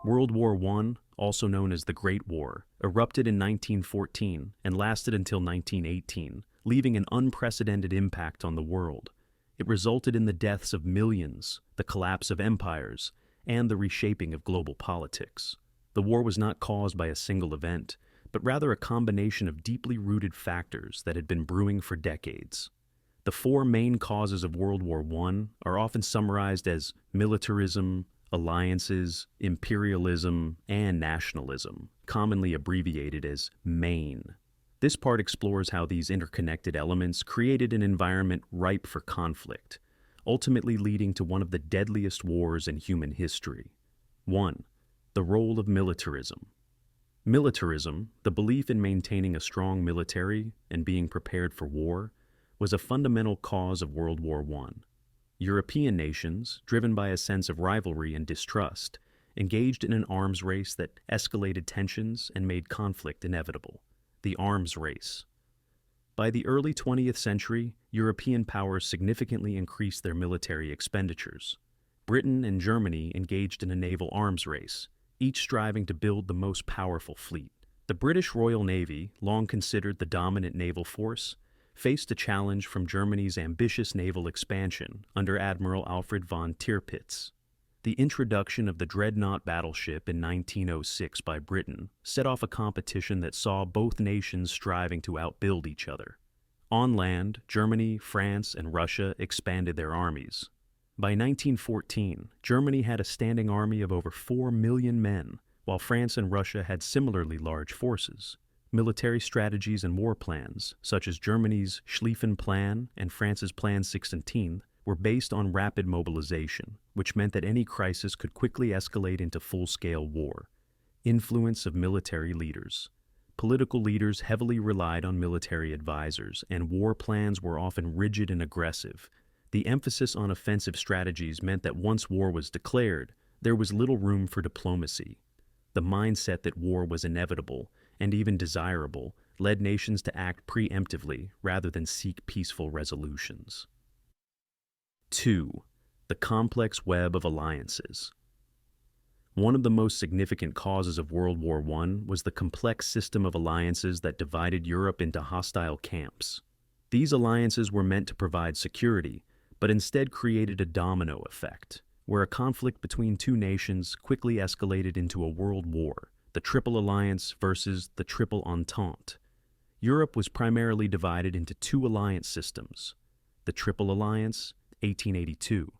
World War I, also known as the Great War, erupted in 1914 and lasted until 1918, leaving an unprecedented impact on the world. It resulted in the deaths of millions, the collapse of empires, and the reshaping of global politics. The war was not caused by a single event, but rather a combination of deeply rooted factors that had been brewing for decades. The four main causes of World War I are often summarized as militarism, alliances, imperialism, and nationalism, commonly abbreviated as MAIN. This part explores how these interconnected elements created an environment ripe for conflict, ultimately leading to one of the deadliest wars in human history. 1. The role of militarism. Militarism, the belief in maintaining a strong military and being prepared for war, was a fundamental cause of World War I. European nations, driven by a sense of rivalry and distrust, engaged in an arms race that escalated tensions and made conflict inevitable. The arms race. By the early 20th century, European powers significantly increased their military expenditures. Britain and Germany engaged in a naval arms race, each striving to build the most powerful fleet. The British Royal Navy, long considered the dominant naval force, faced a challenge from Germany's ambitious naval expansion under Admiral Alfred von Tirpitz. The introduction of the dreadnought battleship in 1906 by Britain set off a competition that saw both nations striving to outbuild each other. On land, Germany, France, and Russia expanded their armies. By 1914, Germany had a standing army of over 4 million men, while France and Russia had similarly large forces. Military strategies and war plans, such as Germany's Schlieffen Plan and France's Plan 16, were based on rapid mobilization, which meant that any crisis could quickly escalate into full-scale war. Influence of military leaders. Political leaders heavily relied on military advisors, and war plans were often rigid and aggressive. The emphasis on offensive strategies meant that once war was declared, there was little room for diplomacy. The mindset that war was inevitable, and even desirable, led nations to act preemptively rather than seek peaceful resolutions. 2. The complex web of alliances. One of the most significant causes of World War I was the complex system of alliances that divided Europe into hostile camps. These alliances were meant to provide security, but instead created a domino effect, where a conflict between two nations quickly escalated into a world war, the Triple Alliance versus the Triple Entente. Europe was primarily divided into two alliance systems: the Triple Alliance, 1882.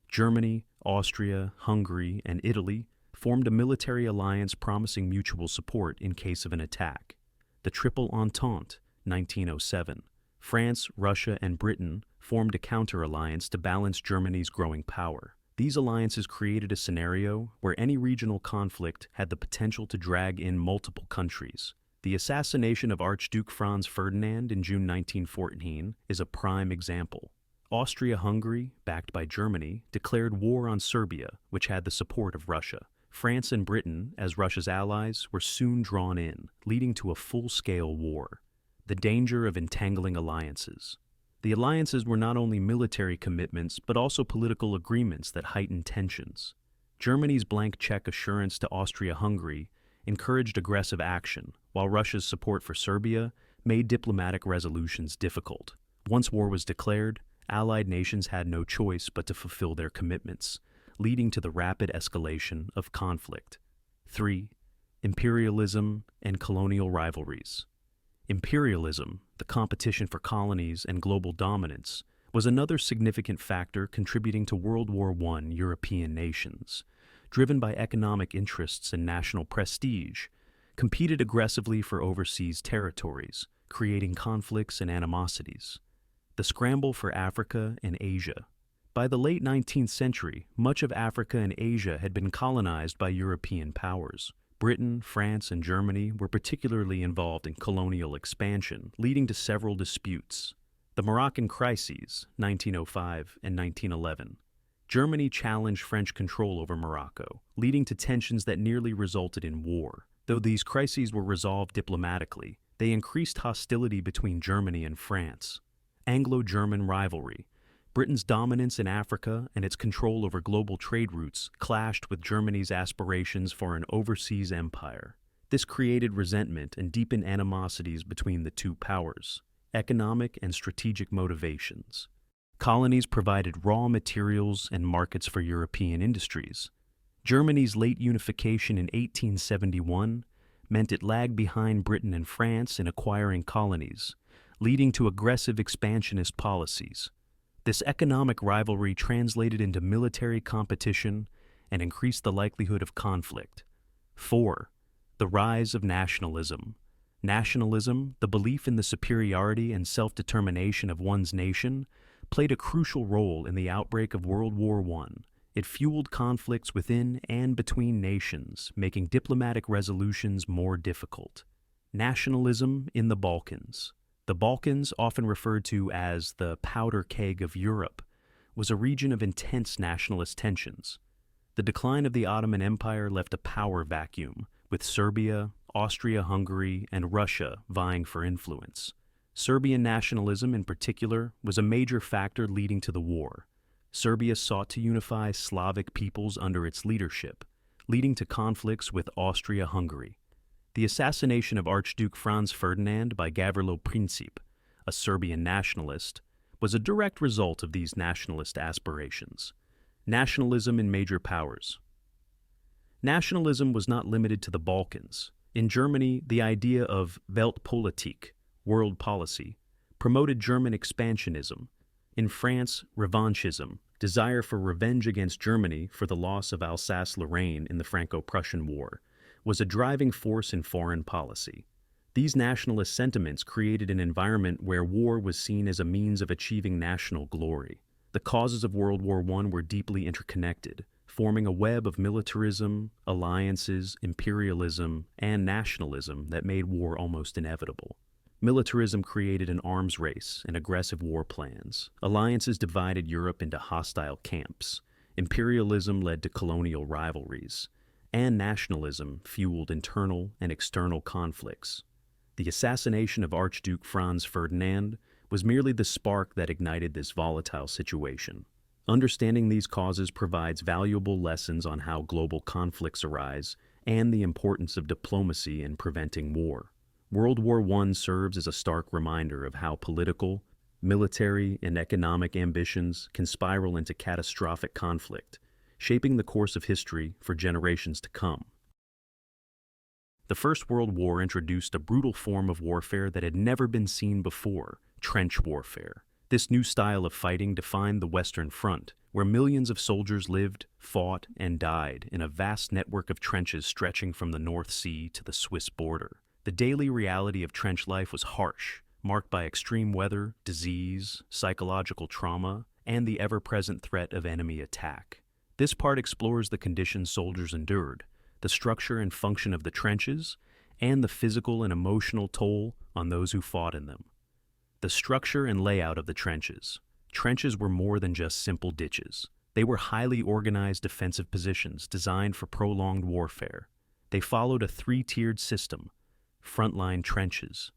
Germany, Austria, Hungary, and Italy formed a military alliance promising mutual support in case of an attack. The Triple Entente, 1907. France, Russia, and Britain formed a counter-alliance to balance Germany's growing power. These alliances created a scenario where any regional conflict had the potential to drag in multiple countries. The assassination of Archduke Franz Ferdinand in June 1914 is a prime example. Austria-Hungary, backed by Germany, declared war on Serbia, which had the support of Russia. France and Britain, as Russia's allies, were soon drawn in, leading to a full-scale war. The danger of entangling alliances. The alliances were not only military commitments, but also political agreements that heightened tensions. Germany's blank check assurance to Austria-Hungary encouraged aggressive action, while Russia's support for Serbia made diplomatic resolutions difficult. Once war was declared, Allied nations had no choice but to fulfill their commitments, leading to the rapid escalation of conflict. 3. Imperialism and colonial rivalries. Imperialism, the competition for colonies and global dominance, was another significant factor contributing to World War I European nations. Driven by economic interests and national prestige, competed aggressively for overseas territories, creating conflicts and animosities. The scramble for Africa and Asia. By the late 19th century, much of Africa and Asia had been colonized by European powers. Britain, France, and Germany were particularly involved in colonial expansion, leading to several disputes. The Moroccan crises, 1905 and 1911. Germany challenged French control over Morocco, leading to tensions that nearly resulted in war. Though these crises were resolved diplomatically, they increased hostility between Germany and France. Anglo-German rivalry. Britain's dominance in Africa and its control over global trade routes clashed with Germany's aspirations for an overseas empire. This created resentment and deepened animosities between the two powers, economic and strategic motivations. Colonies provided raw materials and markets for European industries. Germany's late unification in 1871 meant it lagged behind Britain and France in acquiring colonies, leading to aggressive expansionist policies. This economic rivalry translated into military competition and increased the likelihood of conflict. 4. The rise of nationalism. Nationalism, the belief in the superiority and self-determination of one's nation, played a crucial role in the outbreak of World War I. It fueled conflicts within and between nations, making diplomatic resolutions more difficult. Nationalism in the Balkans. The Balkans, often referred to as the powder keg of Europe, was a region of intense nationalist tensions. The decline of the Ottoman Empire left a power vacuum, with Serbia, Austria-Hungary, and Russia vying for influence. Serbian nationalism, in particular, was a major factor leading to the war. Serbia sought to unify Slavic peoples under its leadership, leading to conflicts with Austria-Hungary. The assassination of Archduke Franz Ferdinand by Gavrilo Princip, a Serbian nationalist, was a direct result of these nationalist aspirations. Nationalism in major powers. Nationalism was not limited to the Balkans. In Germany, the idea of Weltpolitik, world policy, promoted German expansionism. In France, revanchism, desire for revenge against Germany for the loss of Alsace-Lorraine in the Franco-Prussian War, was a driving force in foreign policy. These nationalist sentiments created an environment where war was seen as a means of achieving national glory. The causes of World War I were deeply interconnected, forming a web of militarism, alliances, imperialism, and nationalism that made war almost inevitable. Militarism created an arms race and aggressive war plans. Alliances divided Europe into hostile camps. Imperialism led to colonial rivalries. And nationalism fueled internal and external conflicts. The assassination of Archduke Franz Ferdinand was merely the spark that ignited this volatile situation. Understanding these causes provides valuable lessons on how global conflicts arise and the importance of diplomacy in preventing war. World War I serves as a stark reminder of how political, military, and economic ambitions can spiral into catastrophic conflict, shaping the course of history for generations to come. The First World War introduced a brutal form of warfare that had never been seen before: trench warfare. This new style of fighting defined the Western Front, where millions of soldiers lived, fought, and died in a vast network of trenches stretching from the North Sea to the Swiss border. The daily reality of trench life was harsh, marked by extreme weather, disease, psychological trauma, and the ever-present threat of enemy attack. This part explores the conditions soldiers endured, the structure and function of the trenches, and the physical and emotional toll on those who fought in them. The structure and layout of the trenches. Trenches were more than just simple ditches. They were highly organized defensive positions designed for prolonged warfare. They followed a three-tiered system: frontline trenches.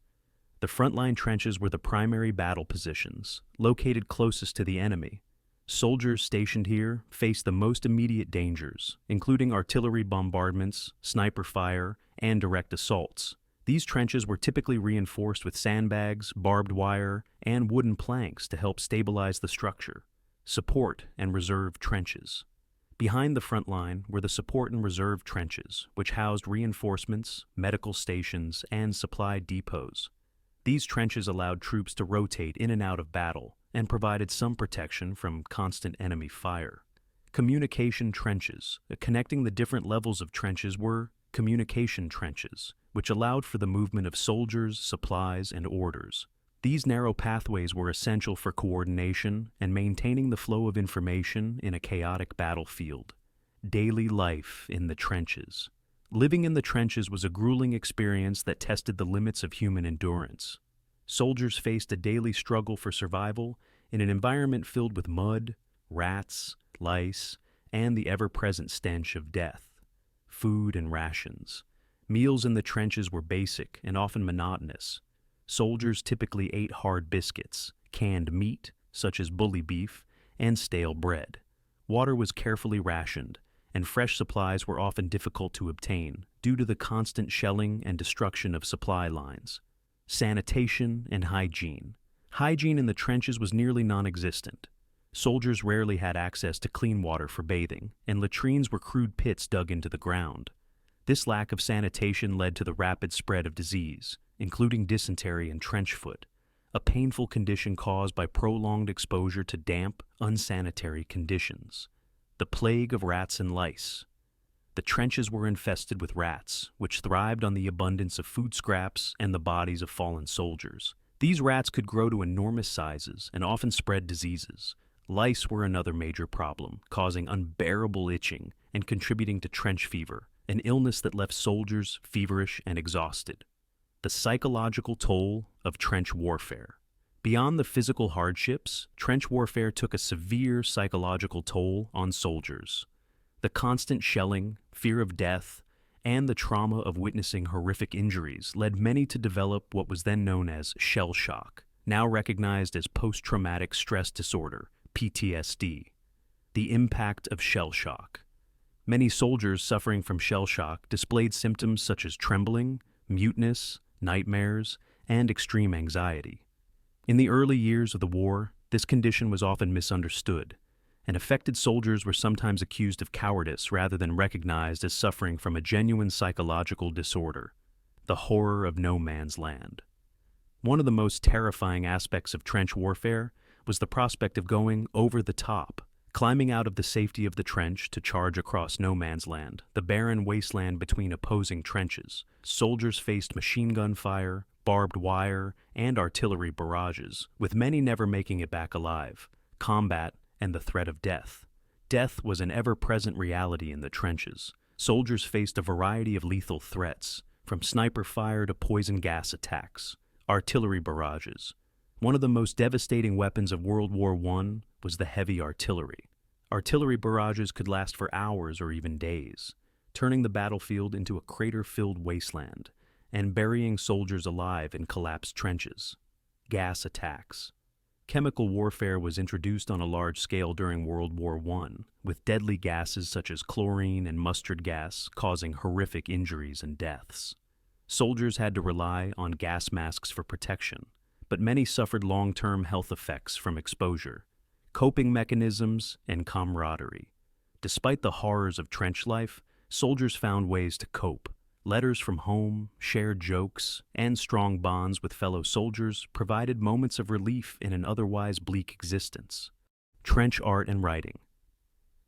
The frontline trenches were the primary battle positions, located closest to the enemy. Soldiers stationed here faced the most immediate dangers, including artillery bombardments, sniper fire, and direct assaults. These trenches were typically reinforced with sandbags, barbed wire, and wooden planks to help stabilize the structure. Support and reserve trenches. Behind the front line were the support and reserve trenches, which housed reinforcements, medical stations, and supply depots. These trenches allowed troops to rotate in and out of battle and provided some protection from constant enemy fire. Communication trenches. Connecting the different levels of trenches were communication trenches, which allowed for the movement of soldiers, supplies, and orders. These narrow pathways were essential for coordination and maintaining the flow of information in a chaotic battlefield. Daily life in the trenches. Living in the trenches was a grueling experience that tested the limits of human endurance. Soldiers faced a daily struggle for survival in an environment filled with mud, rats, lice, and the ever-present stench of death. Food and rations. Meals in the trenches were basic and often monotonous. Soldiers typically ate hard biscuits, canned meat, such as bully beef, and stale bread. Water was carefully rationed, and fresh supplies were often difficult to obtain due to the constant shelling and destruction of supply lines. Sanitation and hygiene. Hygiene in the trenches was nearly non-existent. Soldiers rarely had access to clean water for bathing, and latrines were crude pits dug into the ground. This lack of sanitation led to the rapid spread of disease, including dysentery and trench foot, a painful condition caused by prolonged exposure to damp, unsanitary conditions. The plague of rats and lice. The trenches were infested with rats, which thrived on the abundance of food scraps and the bodies of fallen soldiers. These rats could grow to enormous sizes and often spread diseases. Lice were another major problem, causing unbearable itching and contributing to trench fever, an illness that left soldiers feverish and exhausted. The psychological toll of trench warfare. Beyond the physical hardships, trench warfare took a severe psychological toll on soldiers. The constant shelling, fear of death, and the trauma of witnessing horrific injuries led many to develop what was then known as shell shock, now recognized as post-traumatic stress disorder, PTSD. The impact of shell shock. Many soldiers suffering from shell shock displayed symptoms such as trembling, muteness, nightmares, and extreme anxiety. In the early years of the war, this condition was often misunderstood, and affected soldiers were sometimes accused of cowardice rather than recognized as suffering from a genuine psychological disorder, the horror of no man's land. One of the most terrifying aspects of trench warfare was the prospect of going over the top, climbing out of the safety of the trench to charge across no man's land, the barren wasteland between opposing trenches. Soldiers faced machine gun fire, barbed wire, and artillery barrages, with many never making it back alive, combat, and the threat of death. Death was an ever-present reality in the trenches. Soldiers faced a variety of lethal threats, from sniper fire to poison gas attacks, artillery barrages. One of the most devastating weapons of World War I was the heavy artillery. Artillery barrages could last for hours or even days, turning the battlefield into a crater-filled wasteland and burying soldiers alive in collapsed trenches. Gas attacks. Chemical warfare was introduced on a large scale during World War I, with deadly gases such as chlorine and mustard gas causing horrific injuries and deaths. Soldiers had to rely on gas masks for protection, but many suffered long-term health effects from exposure, coping mechanisms, and camaraderie. Despite the horrors of trench life, soldiers found ways to cope. Letters from home, shared jokes, and strong bonds with fellow soldiers provided moments of relief in an otherwise bleak existence. Trench art and writing.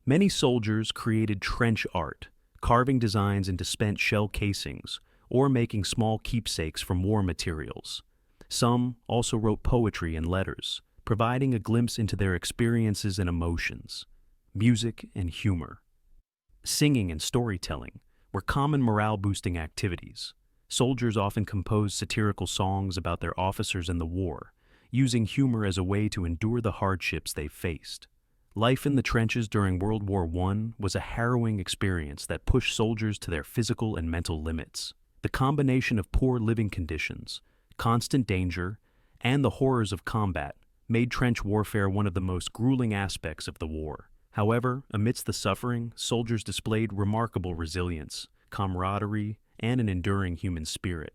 Many soldiers created trench art, carving designs into spent shell casings or making small keepsakes from war materials. Some also wrote poetry and letters, providing a glimpse into their experiences and emotions. Music and humor. Singing and storytelling were common morale-boosting activities. Soldiers often composed satirical songs about their officers in the war, using humor as a way to endure the hardships they faced. Life in the trenches during World War I was a harrowing experience that pushed soldiers to their physical and mental limits. The combination of poor living conditions, constant danger, and the horrors of combat made trench warfare one of the most grueling aspects of the war. However, amidst the suffering, soldiers displayed remarkable resilience, camaraderie, and an enduring human spirit.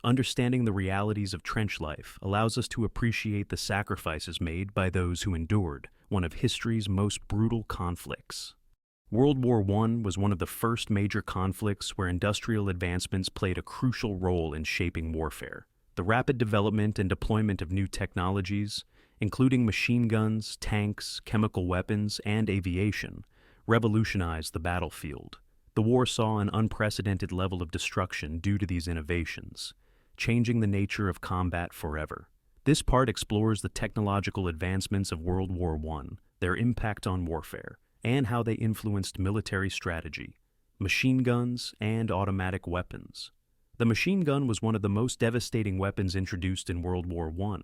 Understanding the realities of trench life allows us to appreciate the sacrifices made by those who endured one of history's most brutal conflicts. World War I was one of the first major conflicts where industrial advancements played a crucial role in shaping warfare. The rapid development and deployment of new technologies, including machine guns, tanks, chemical weapons, and aviation, revolutionized the battlefield. The war saw an unprecedented level of destruction due to these innovations, changing the nature of combat forever. This part explores the technological advancements of World War I, their impact on warfare, and how they influenced military strategy, machine guns, and automatic weapons. The machine gun was one of the most devastating weapons introduced in World War I.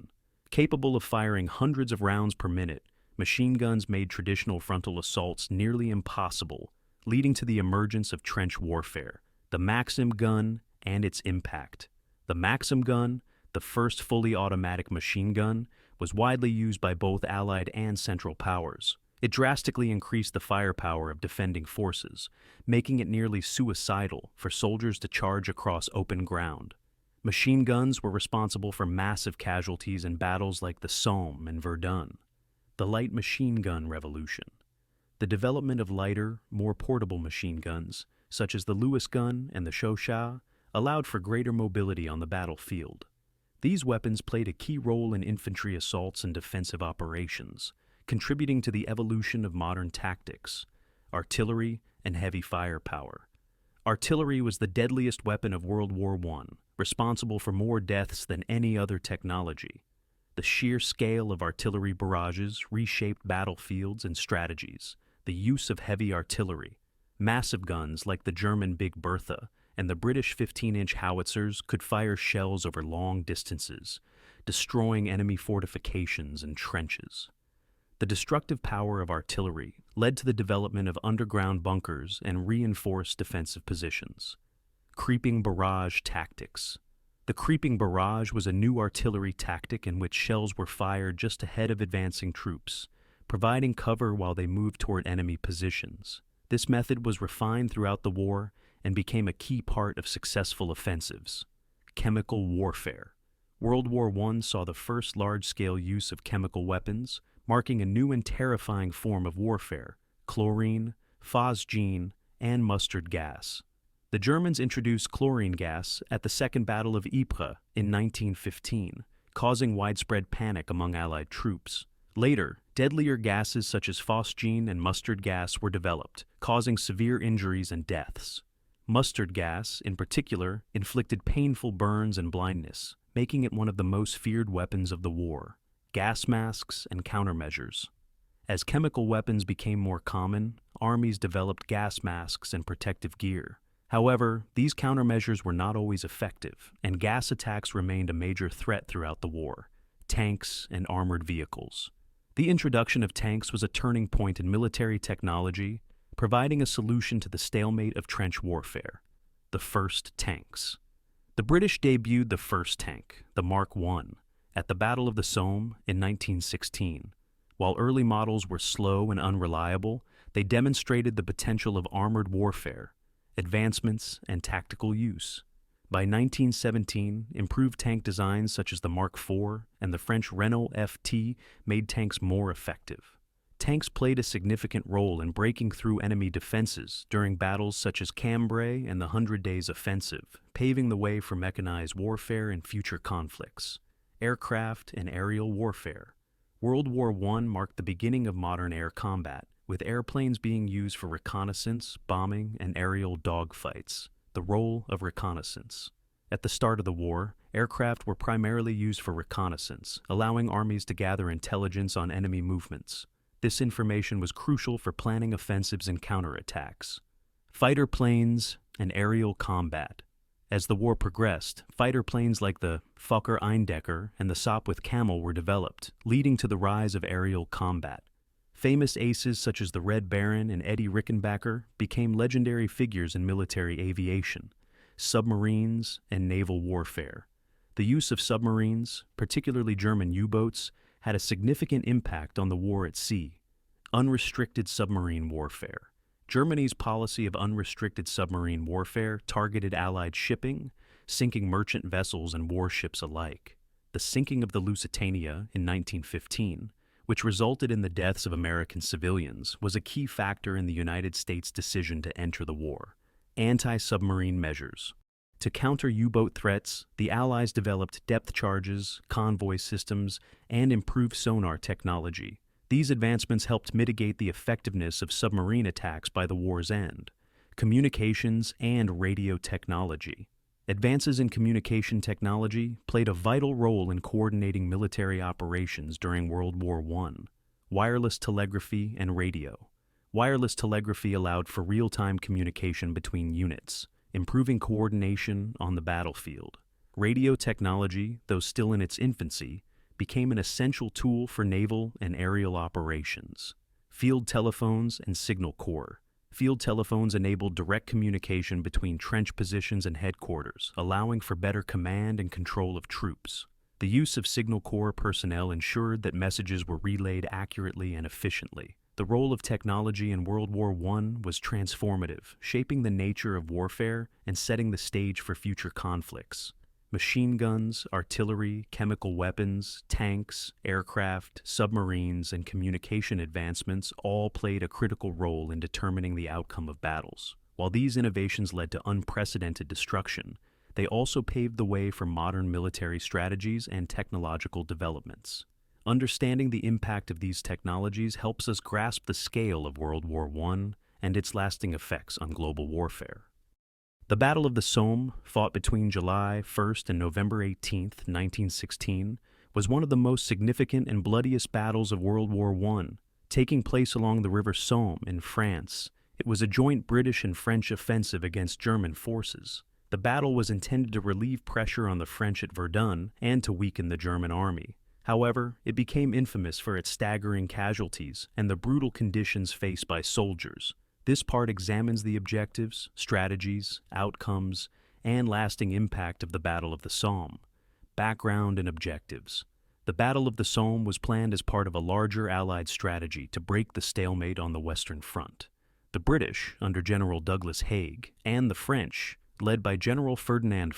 Capable of firing hundreds of rounds per minute, machine guns made traditional frontal assaults nearly impossible, leading to the emergence of trench warfare, the Maxim gun, and its impact. The Maxim gun, the first fully automatic machine gun, was widely used by both Allied and Central powers. It drastically increased the firepower of defending forces, making it nearly suicidal for soldiers to charge across open ground. Machine guns were responsible for massive casualties in battles like the Somme and Verdun. The light machine gun revolution. The development of lighter, more portable machine guns, such as the Lewis gun and the Chauchat, allowed for greater mobility on the battlefield. These weapons played a key role in infantry assaults and defensive operations, contributing to the evolution of modern tactics, artillery, and heavy firepower. Artillery was the deadliest weapon of World War I, responsible for more deaths than any other technology. The sheer scale of artillery barrages reshaped battlefields and strategies. The use of heavy artillery, massive guns like the German Big Bertha and the British 15-inch howitzers could fire shells over long distances, destroying enemy fortifications and trenches. The destructive power of artillery led to the development of underground bunkers and reinforced defensive positions. Creeping barrage tactics. The creeping barrage was a new artillery tactic in which shells were fired just ahead of advancing troops, providing cover while they moved toward enemy positions. This method was refined throughout the war and became a key part of successful offensives. Chemical warfare. World War I saw the first large-scale use of chemical weapons, marking a new and terrifying form of warfare: chlorine, phosgene, and mustard gas. The Germans introduced chlorine gas at the Second Battle of Ypres in 1915, causing widespread panic among Allied troops. Later, deadlier gases such as phosgene and mustard gas were developed, causing severe injuries and deaths. Mustard gas, in particular, inflicted painful burns and blindness, making it one of the most feared weapons of the war. Gas masks and countermeasures. As chemical weapons became more common, armies developed gas masks and protective gear. However, these countermeasures were not always effective, and gas attacks remained a major threat throughout the war. Tanks and armored vehicles. The introduction of tanks was a turning point in military technology, providing a solution to the stalemate of trench warfare. The first tanks. The British debuted the first tank, the Mark I, at the Battle of the Somme in 1916. While early models were slow and unreliable, they demonstrated the potential of armored warfare, advancements, and tactical use. By 1917, improved tank designs such as the Mark IV and the French Renault FT made tanks more effective. Tanks played a significant role in breaking through enemy defenses during battles such as Cambrai and the 100 Days Offensive, paving the way for mechanized warfare in future conflicts. Aircraft and aerial warfare. World War I marked the beginning of modern air combat, with airplanes being used for reconnaissance, bombing, and aerial dogfights. The role of reconnaissance. At the start of the war, aircraft were primarily used for reconnaissance, allowing armies to gather intelligence on enemy movements. This information was crucial for planning offensives and counterattacks. Fighter planes and aerial combat. As the war progressed, fighter planes like the Fokker Eindecker and the Sopwith Camel were developed, leading to the rise of aerial combat. Famous aces such as the Red Baron and Eddie Rickenbacker became legendary figures in military aviation, submarines, and naval warfare. The use of submarines, particularly German U-boats, had a significant impact on the war at sea. Unrestricted submarine warfare. Germany's policy of unrestricted submarine warfare targeted Allied shipping, sinking merchant vessels and warships alike. The sinking of the Lusitania in 1915, which resulted in the deaths of American civilians, was a key factor in the United States' decision to enter the war. Anti-submarine measures. To counter U-boat threats, the Allies developed depth charges, convoy systems, and improved sonar technology. These advancements helped mitigate the effectiveness of submarine attacks by the war's end. Communications and radio technology. Advances in communication technology played a vital role in coordinating military operations during World War I. Wireless telegraphy and radio. Wireless telegraphy allowed for real-time communication between units, improving coordination on the battlefield. Radio technology, though still in its infancy, became an essential tool for naval and aerial operations. Field telephones and signal corps. Field telephones enabled direct communication between trench positions and headquarters, allowing for better command and control of troops. The use of Signal Corps personnel ensured that messages were relayed accurately and efficiently. The role of technology in World War I was transformative, shaping the nature of warfare and setting the stage for future conflicts. Machine guns, artillery, chemical weapons, tanks, aircraft, submarines, and communication advancements all played a critical role in determining the outcome of battles. While these innovations led to unprecedented destruction, they also paved the way for modern military strategies and technological developments. Understanding the impact of these technologies helps us grasp the scale of World War I and its lasting effects on global warfare. The Battle of the Somme, fought between July 1st and November 18th, 1916, was one of the most significant and bloodiest battles of World War I. Taking place along the River Somme in France, it was a joint British and French offensive against German forces. The battle was intended to relieve pressure on the French at Verdun and to weaken the German army. However, it became infamous for its staggering casualties and the brutal conditions faced by soldiers. This part examines the objectives, strategies, outcomes, and lasting impact of the Battle of the Somme. Background and objectives. The Battle of the Somme was planned as part of a larger Allied strategy to break the stalemate on the Western Front. The British, under General Douglas Haig, and the French, led by General Ferdinand,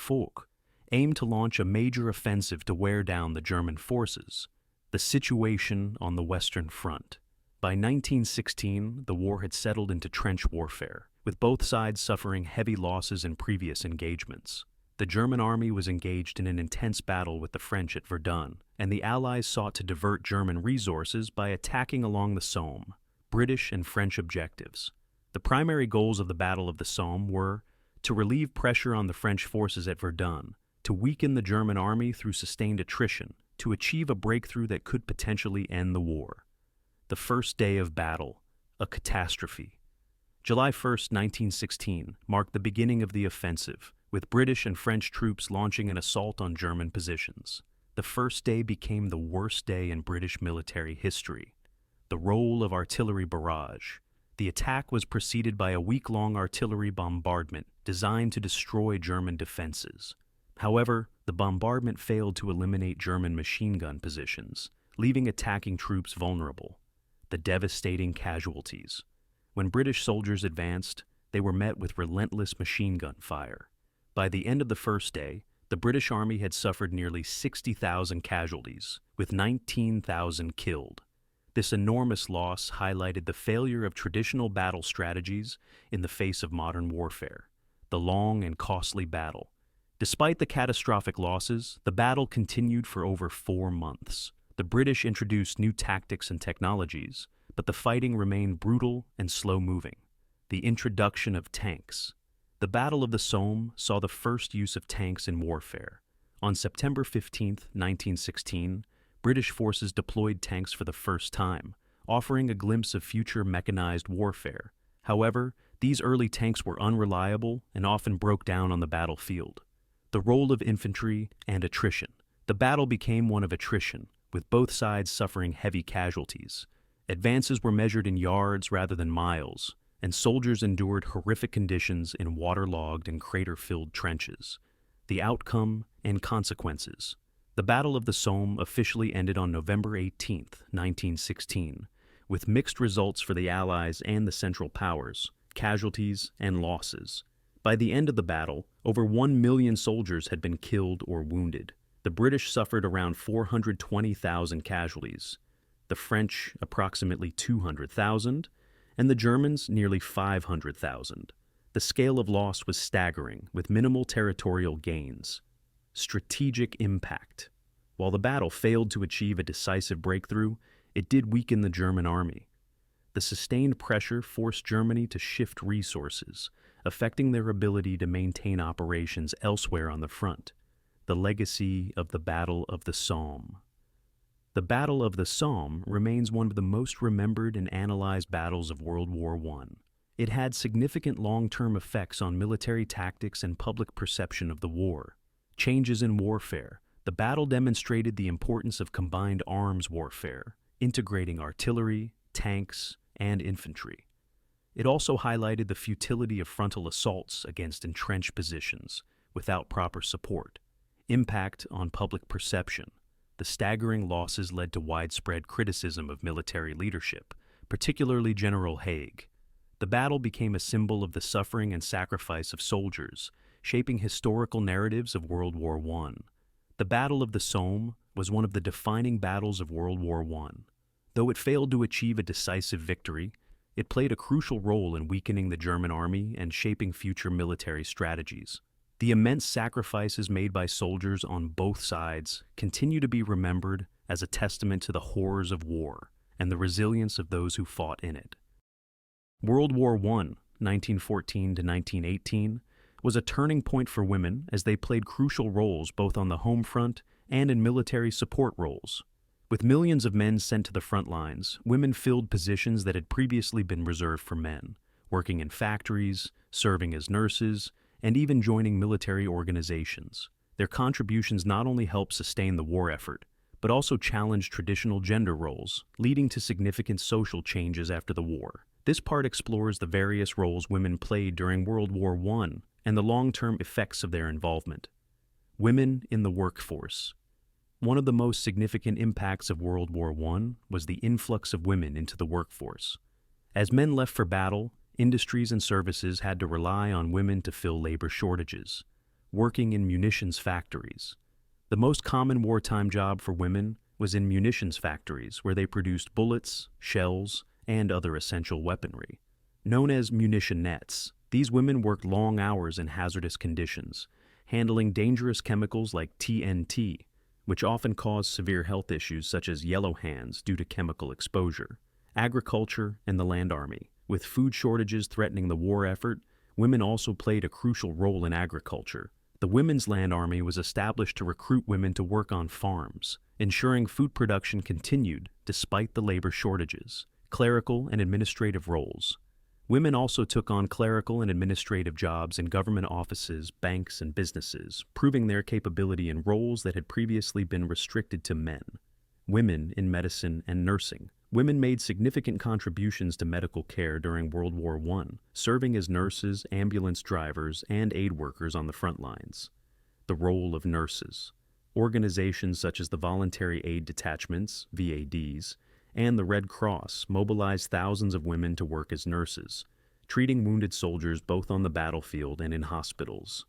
aimed to launch a major offensive to wear down the German forces. The situation on the Western Front. By 1916, the war had settled into trench warfare, with both sides suffering heavy losses in previous engagements. The German army was engaged in an intense battle with the French at Verdun, and the Allies sought to divert German resources by attacking along the Somme. British and French objectives. The primary goals of the Battle of the Somme were to relieve pressure on the French forces at Verdun, to weaken the German army through sustained attrition, to achieve a breakthrough that could potentially end the war. The first day of battle, a catastrophe. July 1st, 1916, marked the beginning of the offensive, with British and French troops launching an assault on German positions. The first day became the worst day in British military history. The role of artillery barrage. The attack was preceded by a week-long artillery bombardment designed to destroy German defenses. However, the bombardment failed to eliminate German machine gun positions, leaving attacking troops vulnerable. The devastating casualties. When British soldiers advanced, they were met with relentless machine gun fire. By the end of the first day, the British Army had suffered nearly 60,000 casualties, with 19,000 killed. This enormous loss highlighted the failure of traditional battle strategies in the face of modern warfare. The long and costly battle. Despite the catastrophic losses, the battle continued for over 4 months. The British introduced new tactics and technologies, but the fighting remained brutal and slow-moving. The introduction of tanks. The Battle of the Somme saw the first use of tanks in warfare. On September 15, 1916, British forces deployed tanks for the first time, offering a glimpse of future mechanized warfare. However, these early tanks were unreliable and often broke down on the battlefield. The role of infantry and attrition. The battle became one of attrition, with both sides suffering heavy casualties. Advances were measured in yards rather than miles, and soldiers endured horrific conditions in waterlogged and crater-filled trenches. The outcome and consequences. The Battle of the Somme officially ended on November 18, 1916, with mixed results for the Allies and the Central Powers, casualties and losses. By the end of the battle, over 1 million soldiers had been killed or wounded. The British suffered around 420,000 casualties, the French approximately 200,000, and the Germans nearly 500,000. The scale of loss was staggering, with minimal territorial gains. Strategic impact. While the battle failed to achieve a decisive breakthrough, it did weaken the German army. The sustained pressure forced Germany to shift resources, affecting their ability to maintain operations elsewhere on the front. The legacy of the Battle of the Somme. The Battle of the Somme remains one of the most remembered and analyzed battles of World War I. It had significant long-term effects on military tactics and public perception of the war. Changes in warfare. The battle demonstrated the importance of combined arms warfare, integrating artillery, tanks, and infantry. It also highlighted the futility of frontal assaults against entrenched positions without proper support. Impact on public perception. The staggering losses led to widespread criticism of military leadership, particularly General Haig. The battle became a symbol of the suffering and sacrifice of soldiers, shaping historical narratives of World War I. The Battle of the Somme was one of the defining battles of World War I. Though it failed to achieve a decisive victory, it played a crucial role in weakening the German army and shaping future military strategies. The immense sacrifices made by soldiers on both sides continue to be remembered as a testament to the horrors of war and the resilience of those who fought in it. World War I, 1914 to 1918, was a turning point for women as they played crucial roles both on the home front and in military support roles. With millions of men sent to the front lines, women filled positions that had previously been reserved for men, working in factories, serving as nurses, and even joining military organizations. Their contributions not only helped sustain the war effort, but also challenged traditional gender roles, leading to significant social changes after the war. This part explores the various roles women played during World War I and the long-term effects of their involvement. Women in the workforce. One of the most significant impacts of World War I was the influx of women into the workforce. As men left for battle, industries and services had to rely on women to fill labor shortages, working in munitions factories. The most common wartime job for women was in munitions factories, where they produced bullets, shells, and other essential weaponry. Known as munitionettes, these women worked long hours in hazardous conditions, handling dangerous chemicals like TNT, which often caused severe health issues such as yellow hands due to chemical exposure. Agriculture and the land army. With food shortages threatening the war effort, women also played a crucial role in agriculture. The Women's Land Army was established to recruit women to work on farms, ensuring food production continued despite the labor shortages. Clerical and administrative roles. Women also took on clerical and administrative jobs in government offices, banks, and businesses, proving their capability in roles that had previously been restricted to men. Women in medicine and nursing. Women made significant contributions to medical care during World War I, serving as nurses, ambulance drivers, and aid workers on the front lines. The role of nurses. Organizations such as the Voluntary Aid Detachments, VADs, and the Red Cross mobilized thousands of women to work as nurses, treating wounded soldiers both on the battlefield and in hospitals.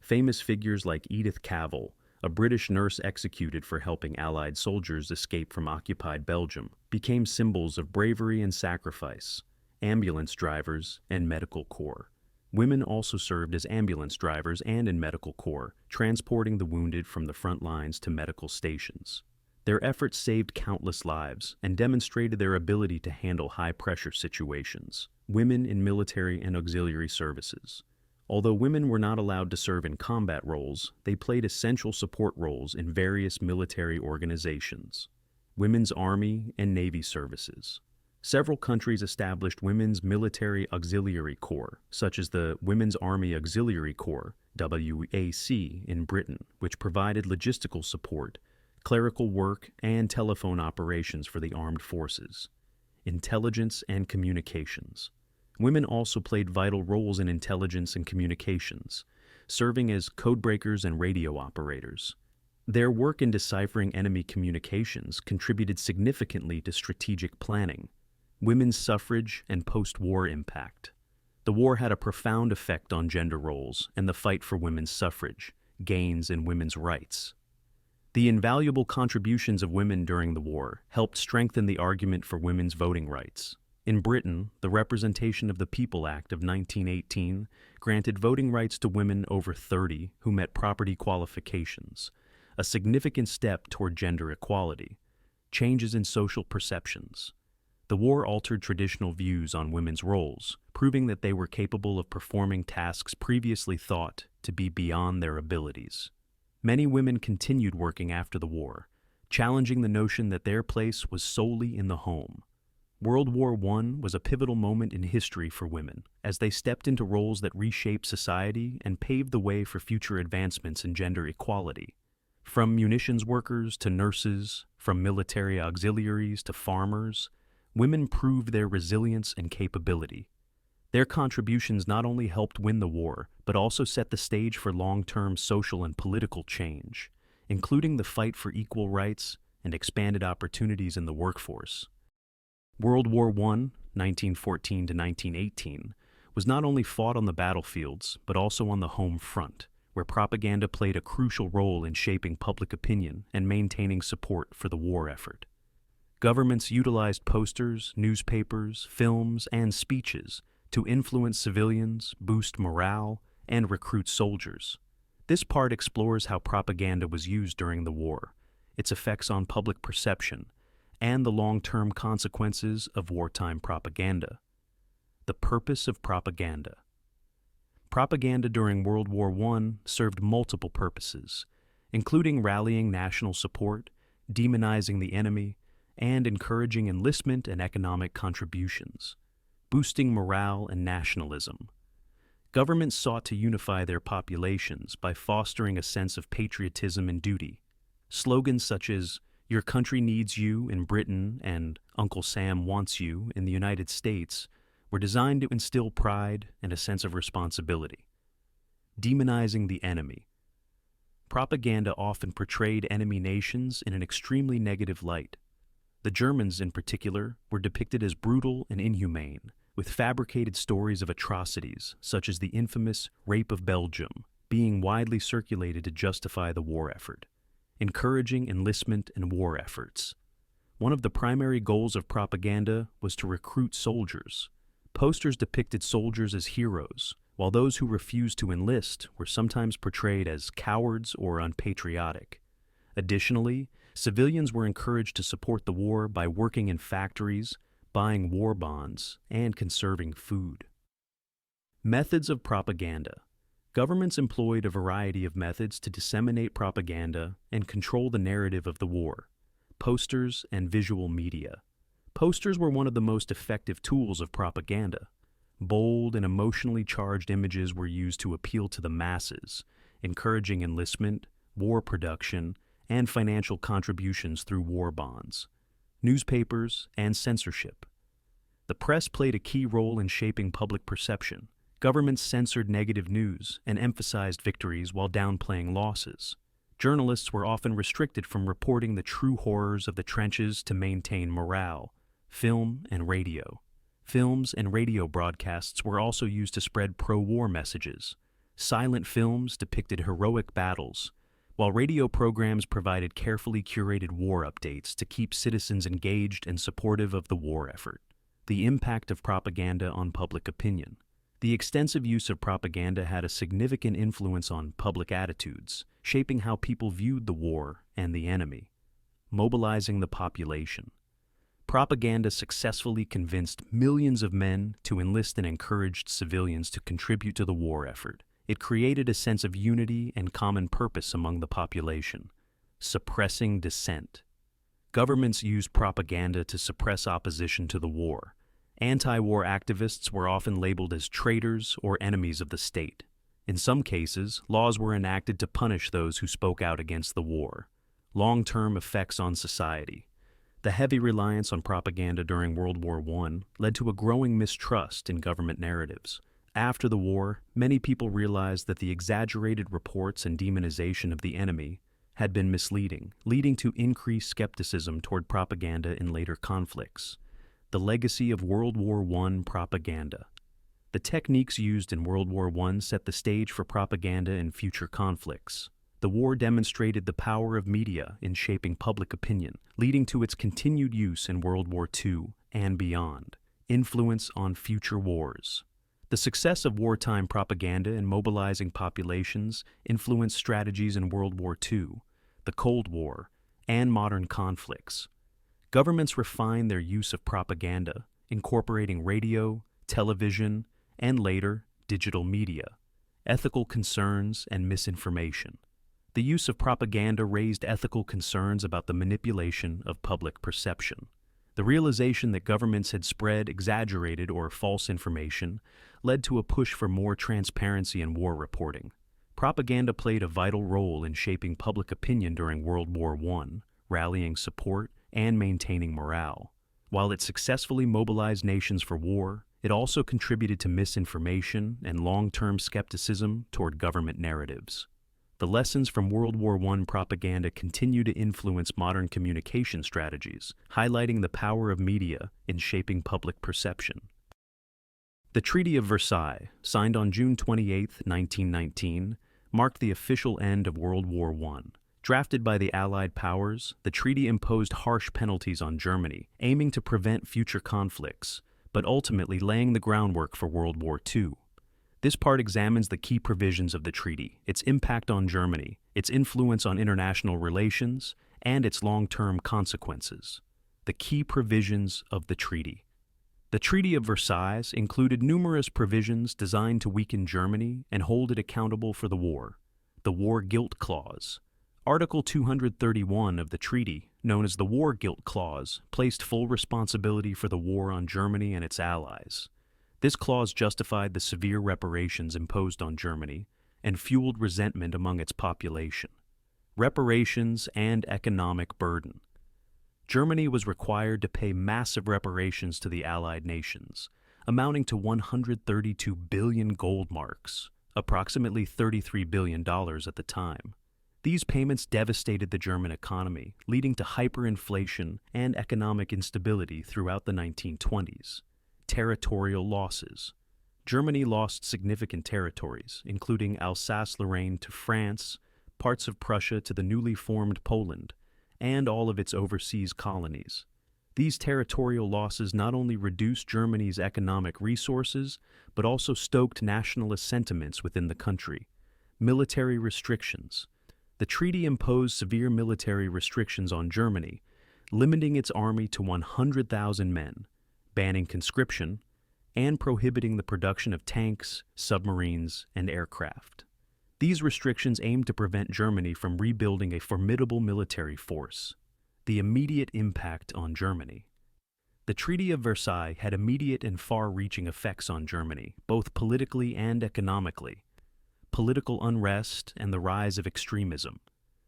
Famous figures like Edith Cavell, a British nurse executed for helping Allied soldiers escape from occupied Belgium, became symbols of bravery and sacrifice. Ambulance drivers and medical corps. Women also served as ambulance drivers and in medical corps, transporting the wounded from the front lines to medical stations. Their efforts saved countless lives and demonstrated their ability to handle high-pressure situations. Women in military and auxiliary services. Although women were not allowed to serve in combat roles, they played essential support roles in various military organizations. Women's Army and Navy services. Several countries established women's military auxiliary corps, such as the Women's Army Auxiliary Corps, WAC, in Britain, which provided logistical support, clerical work, and telephone operations for the armed forces. Intelligence and communications. Women also played vital roles in intelligence and communications, serving as codebreakers and radio operators. Their work in deciphering enemy communications contributed significantly to strategic planning. Women's suffrage and post-war impact. The war had a profound effect on gender roles and the fight for women's suffrage, gains in women's rights. The invaluable contributions of women during the war helped strengthen the argument for women's voting rights. In Britain, the Representation of the People Act of 1918 granted voting rights to women over 30 who met property qualifications, a significant step toward gender equality. Changes in social perceptions. The war altered traditional views on women's roles, proving that they were capable of performing tasks previously thought to be beyond their abilities. Many women continued working after the war, challenging the notion that their place was solely in the home. World War I was a pivotal moment in history for women, as they stepped into roles that reshaped society and paved the way for future advancements in gender equality. From munitions workers to nurses, from military auxiliaries to farmers, women proved their resilience and capability. Their contributions not only helped win the war, but also set the stage for long-term social and political change, including the fight for equal rights and expanded opportunities in the workforce. World War I, 1914 to 1918, was not only fought on the battlefields, but also on the home front, where propaganda played a crucial role in shaping public opinion and maintaining support for the war effort. Governments utilized posters, newspapers, films, and speeches to influence civilians, boost morale, and recruit soldiers. This part explores how propaganda was used during the war, its effects on public perception, and the long-term consequences of wartime propaganda. The purpose of propaganda. Propaganda during World War I served multiple purposes, including rallying national support, demonizing the enemy, and encouraging enlistment and economic contributions, boosting morale and nationalism. Governments sought to unify their populations by fostering a sense of patriotism and duty. Slogans such as "Your country needs you" in Britain and "Uncle Sam wants you" in the United States were designed to instill pride and a sense of responsibility. Demonizing the enemy. Propaganda often portrayed enemy nations in an extremely negative light. The Germans, in particular, were depicted as brutal and inhumane, with fabricated stories of atrocities, such as the infamous Rape of Belgium, being widely circulated to justify the war effort, encouraging enlistment and war efforts. One of the primary goals of propaganda was to recruit soldiers. Posters depicted soldiers as heroes, while those who refused to enlist were sometimes portrayed as cowards or unpatriotic. Additionally, civilians were encouraged to support the war by working in factories, buying war bonds, and conserving food. Methods of propaganda. Governments employed a variety of methods to disseminate propaganda and control the narrative of the war. Posters and visual media. Posters were one of the most effective tools of propaganda. Bold and emotionally charged images were used to appeal to the masses, encouraging enlistment, war production, and financial contributions through war bonds. Newspapers and censorship. The press played a key role in shaping public perception. Governments censored negative news and emphasized victories while downplaying losses. Journalists were often restricted from reporting the true horrors of the trenches to maintain morale. Film and radio. Films and radio broadcasts were also used to spread pro-war messages. Silent films depicted heroic battles, while radio programs provided carefully curated war updates to keep citizens engaged and supportive of the war effort. The impact of propaganda on public opinion. The extensive use of propaganda had a significant influence on public attitudes, shaping how people viewed the war and the enemy. Mobilizing the population. Propaganda successfully convinced millions of men to enlist and encouraged civilians to contribute to the war effort. It created a sense of unity and common purpose among the population. Suppressing dissent. Governments used propaganda to suppress opposition to the war. Anti-war activists were often labeled as traitors or enemies of the state. In some cases, laws were enacted to punish those who spoke out against the war. Long-term effects on society. The heavy reliance on propaganda during World War I led to a growing mistrust in government narratives. After the war, many people realized that the exaggerated reports and demonization of the enemy had been misleading, leading to increased skepticism toward propaganda in later conflicts. The legacy of World War I propaganda. The techniques used in World War I set the stage for propaganda in future conflicts. The war demonstrated the power of media in shaping public opinion, leading to its continued use in World War II and beyond. Influence on future wars. The success of wartime propaganda in mobilizing populations influenced strategies in World War II, the Cold War, and modern conflicts. Governments refined their use of propaganda, incorporating radio, television, and later, digital media, ethical concerns, and misinformation. The use of propaganda raised ethical concerns about the manipulation of public perception. The realization that governments had spread exaggerated or false information led to a push for more transparency in war reporting. Propaganda played a vital role in shaping public opinion during World War I, rallying support and maintaining morale. While it successfully mobilized nations for war, It also contributed to misinformation and long-term skepticism toward government narratives. The lessons from World War I propaganda continue to influence modern communication strategies, highlighting the power of media in shaping public perception. The Treaty of Versailles, signed on June 28, 1919, marked the official end of World War I. Drafted by the Allied powers, the treaty imposed harsh penalties on Germany, aiming to prevent future conflicts, but ultimately laying the groundwork for World War II. This part examines the key provisions of the treaty, its impact on Germany, its influence on international relations, and its long-term consequences. The key provisions of the treaty. The Treaty of Versailles included numerous provisions designed to weaken Germany and hold it accountable for the war. The War Guilt Clause. Article 231 of the treaty, known as the War Guilt Clause, placed full responsibility for the war on Germany and its allies. This clause justified the severe reparations imposed on Germany and fueled resentment among its population. Reparations and economic burden. Germany was required to pay massive reparations to the Allied nations, amounting to 132 billion gold marks, approximately $33 billion at the time. These payments devastated the German economy, leading to hyperinflation and economic instability throughout the 1920s. Territorial losses. Germany lost significant territories, including Alsace-Lorraine to France, parts of Prussia to the newly formed Poland, and all of its overseas colonies. These territorial losses not only reduced Germany's economic resources, but also stoked nationalist sentiments within the country. Military restrictions. The treaty imposed severe military restrictions on Germany, limiting its army to 100,000 men, banning conscription, and prohibiting the production of tanks, submarines, and aircraft. These restrictions aimed to prevent Germany from rebuilding a formidable military force. The immediate impact on Germany. The Treaty of Versailles had immediate and far-reaching effects on Germany, both politically and economically. Political unrest and the rise of extremism.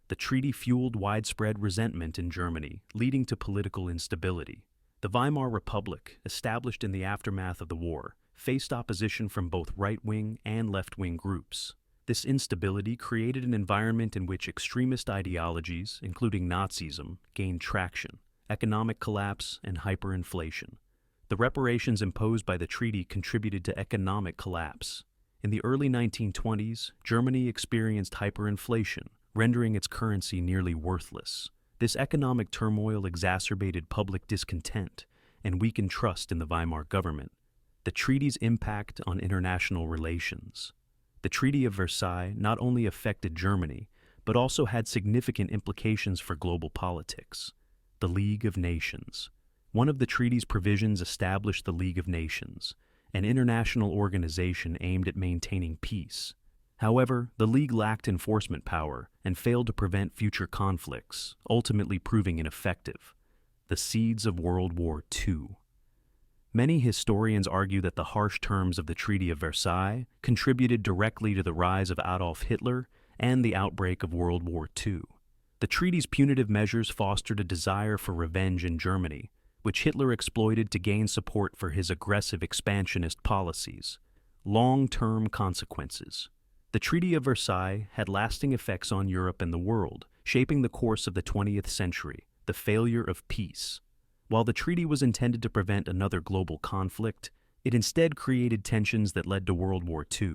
The treaty fueled widespread resentment in Germany, leading to political instability. The Weimar Republic, established in the aftermath of the war, faced opposition from both right-wing and left-wing groups. This instability created an environment in which extremist ideologies, including Nazism, gained traction, economic collapse, and hyperinflation. The reparations imposed by the treaty contributed to economic collapse. In the early 1920s, Germany experienced hyperinflation, rendering its currency nearly worthless. This economic turmoil exacerbated public discontent and weakened trust in the Weimar government. The treaty's impact on international relations. The Treaty of Versailles not only affected Germany, but also had significant implications for global politics. The League of Nations. One of the treaty's provisions established the League of Nations, an international organization aimed at maintaining peace. However, the League lacked enforcement power and failed to prevent future conflicts, ultimately proving ineffective. The seeds of World War II. Many historians argue that the harsh terms of the Treaty of Versailles contributed directly to the rise of Adolf Hitler and the outbreak of World War II. The treaty's punitive measures fostered a desire for revenge in Germany, which Hitler exploited to gain support for his aggressive expansionist policies. Long-term consequences. The Treaty of Versailles had lasting effects on Europe and the world, shaping the course of the 20th century, the failure of peace. While the treaty was intended to prevent another global conflict, it instead created tensions that led to World War II.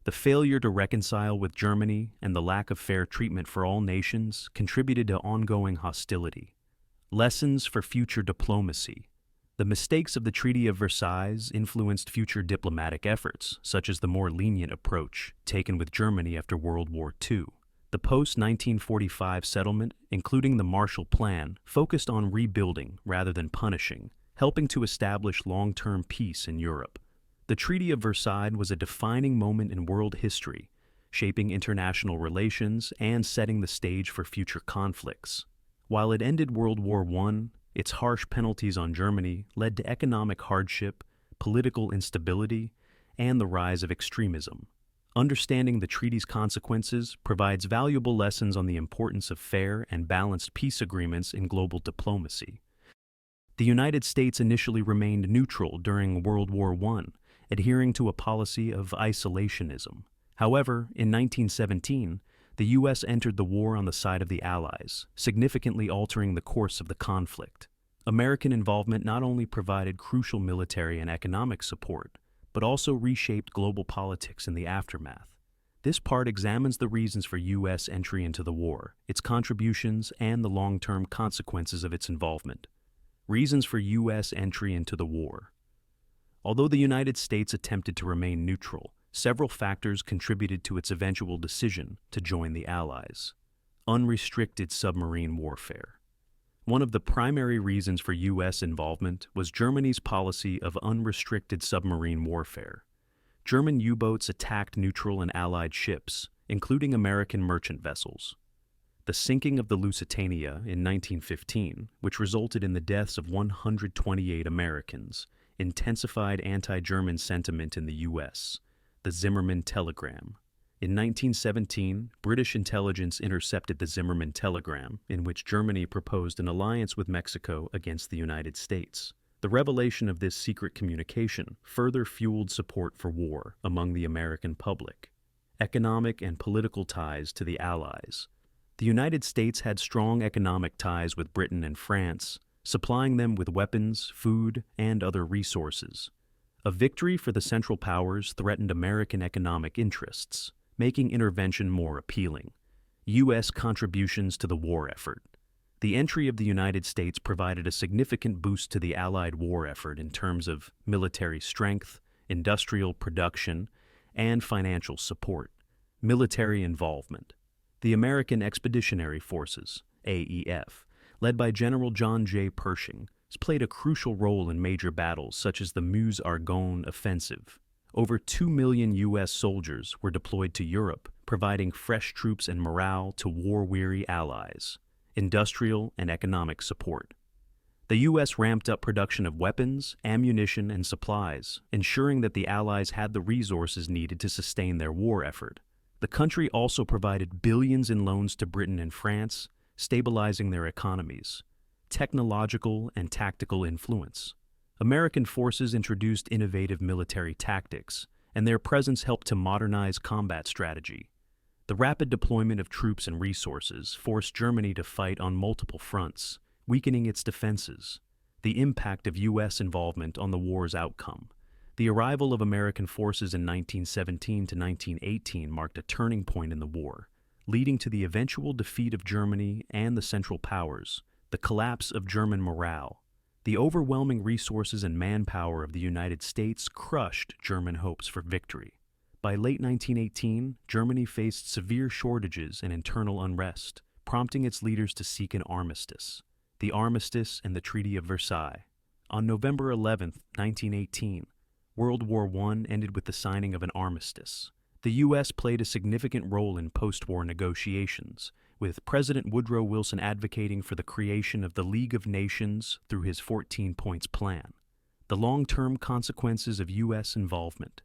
The failure to reconcile with Germany and the lack of fair treatment for all nations contributed to ongoing hostility. Lessons for future diplomacy. The mistakes of the Treaty of Versailles influenced future diplomatic efforts, such as the more lenient approach taken with Germany after World War II. The post-1945 settlement, including the Marshall Plan, focused on rebuilding rather than punishing, helping to establish long-term peace in Europe. The Treaty of Versailles was a defining moment in world history, shaping international relations and setting the stage for future conflicts. While it ended World War I, its harsh penalties on Germany led to economic hardship, political instability, and the rise of extremism. Understanding the treaty's consequences provides valuable lessons on the importance of fair and balanced peace agreements in global diplomacy. The United States initially remained neutral during World War I, adhering to a policy of isolationism. However, in 1917, the U.S. entered the war on the side of the Allies, significantly altering the course of the conflict. American involvement not only provided crucial military and economic support, but also reshaped global politics in the aftermath. This part examines the reasons for U.S. entry into the war, its contributions, and the long-term consequences of its involvement. Reasons for U.S. entry into the war. Although the United States attempted to remain neutral, several factors contributed to its eventual decision to join the Allies. Unrestricted submarine warfare. One of the primary reasons for U.S. involvement was Germany's policy of unrestricted submarine warfare. German U-boats attacked neutral and Allied ships, including American merchant vessels. The sinking of the Lusitania in 1915, which resulted in the deaths of 128 Americans, intensified anti-German sentiment in the U.S. The Zimmermann Telegram. In 1917, British intelligence intercepted the Zimmermann Telegram, in which Germany proposed an alliance with Mexico against the United States. The revelation of this secret communication further fueled support for war among the American public. Economic and political ties to the Allies. The United States had strong economic ties with Britain and France, supplying them with weapons, food, and other resources. A victory for the Central Powers threatened American economic interests, making intervention more appealing. U.S. contributions to the war effort. The entry of the United States provided a significant boost to the Allied war effort in terms of military strength, industrial production, and financial support. Military involvement. The American Expeditionary Forces, AEF, led by General John J. Pershing, played a crucial role in major battles such as the Meuse-Argonne offensive. Over 2 million U.S. soldiers were deployed to Europe, providing fresh troops and morale to war-weary allies. Industrial and economic support. The U.S. ramped up production of weapons, ammunition, and supplies, ensuring that the Allies had the resources needed to sustain their war effort. The country also provided billions in loans to Britain and France, stabilizing their economies. Technological and tactical influence. American forces introduced innovative military tactics, and their presence helped to modernize combat strategy. The rapid deployment of troops and resources forced Germany to fight on multiple fronts, weakening its defenses. The impact of U.S. involvement on the war's outcome. The arrival of American forces in 1917 to 1918 marked a turning point in the war, leading to the eventual defeat of Germany and the Central Powers, the collapse of German morale. The overwhelming resources and manpower of the United States crushed German hopes for victory. By late 1918, Germany faced severe shortages and internal unrest, prompting its leaders to seek an armistice. The armistice and the Treaty of Versailles. On November 11, 1918, World War I ended with the signing of an armistice. The U.S. played a significant role in post-war negotiations, with President Woodrow Wilson advocating for the creation of the League of Nations through his 14 Points Plan. The long-term consequences of U.S. involvement.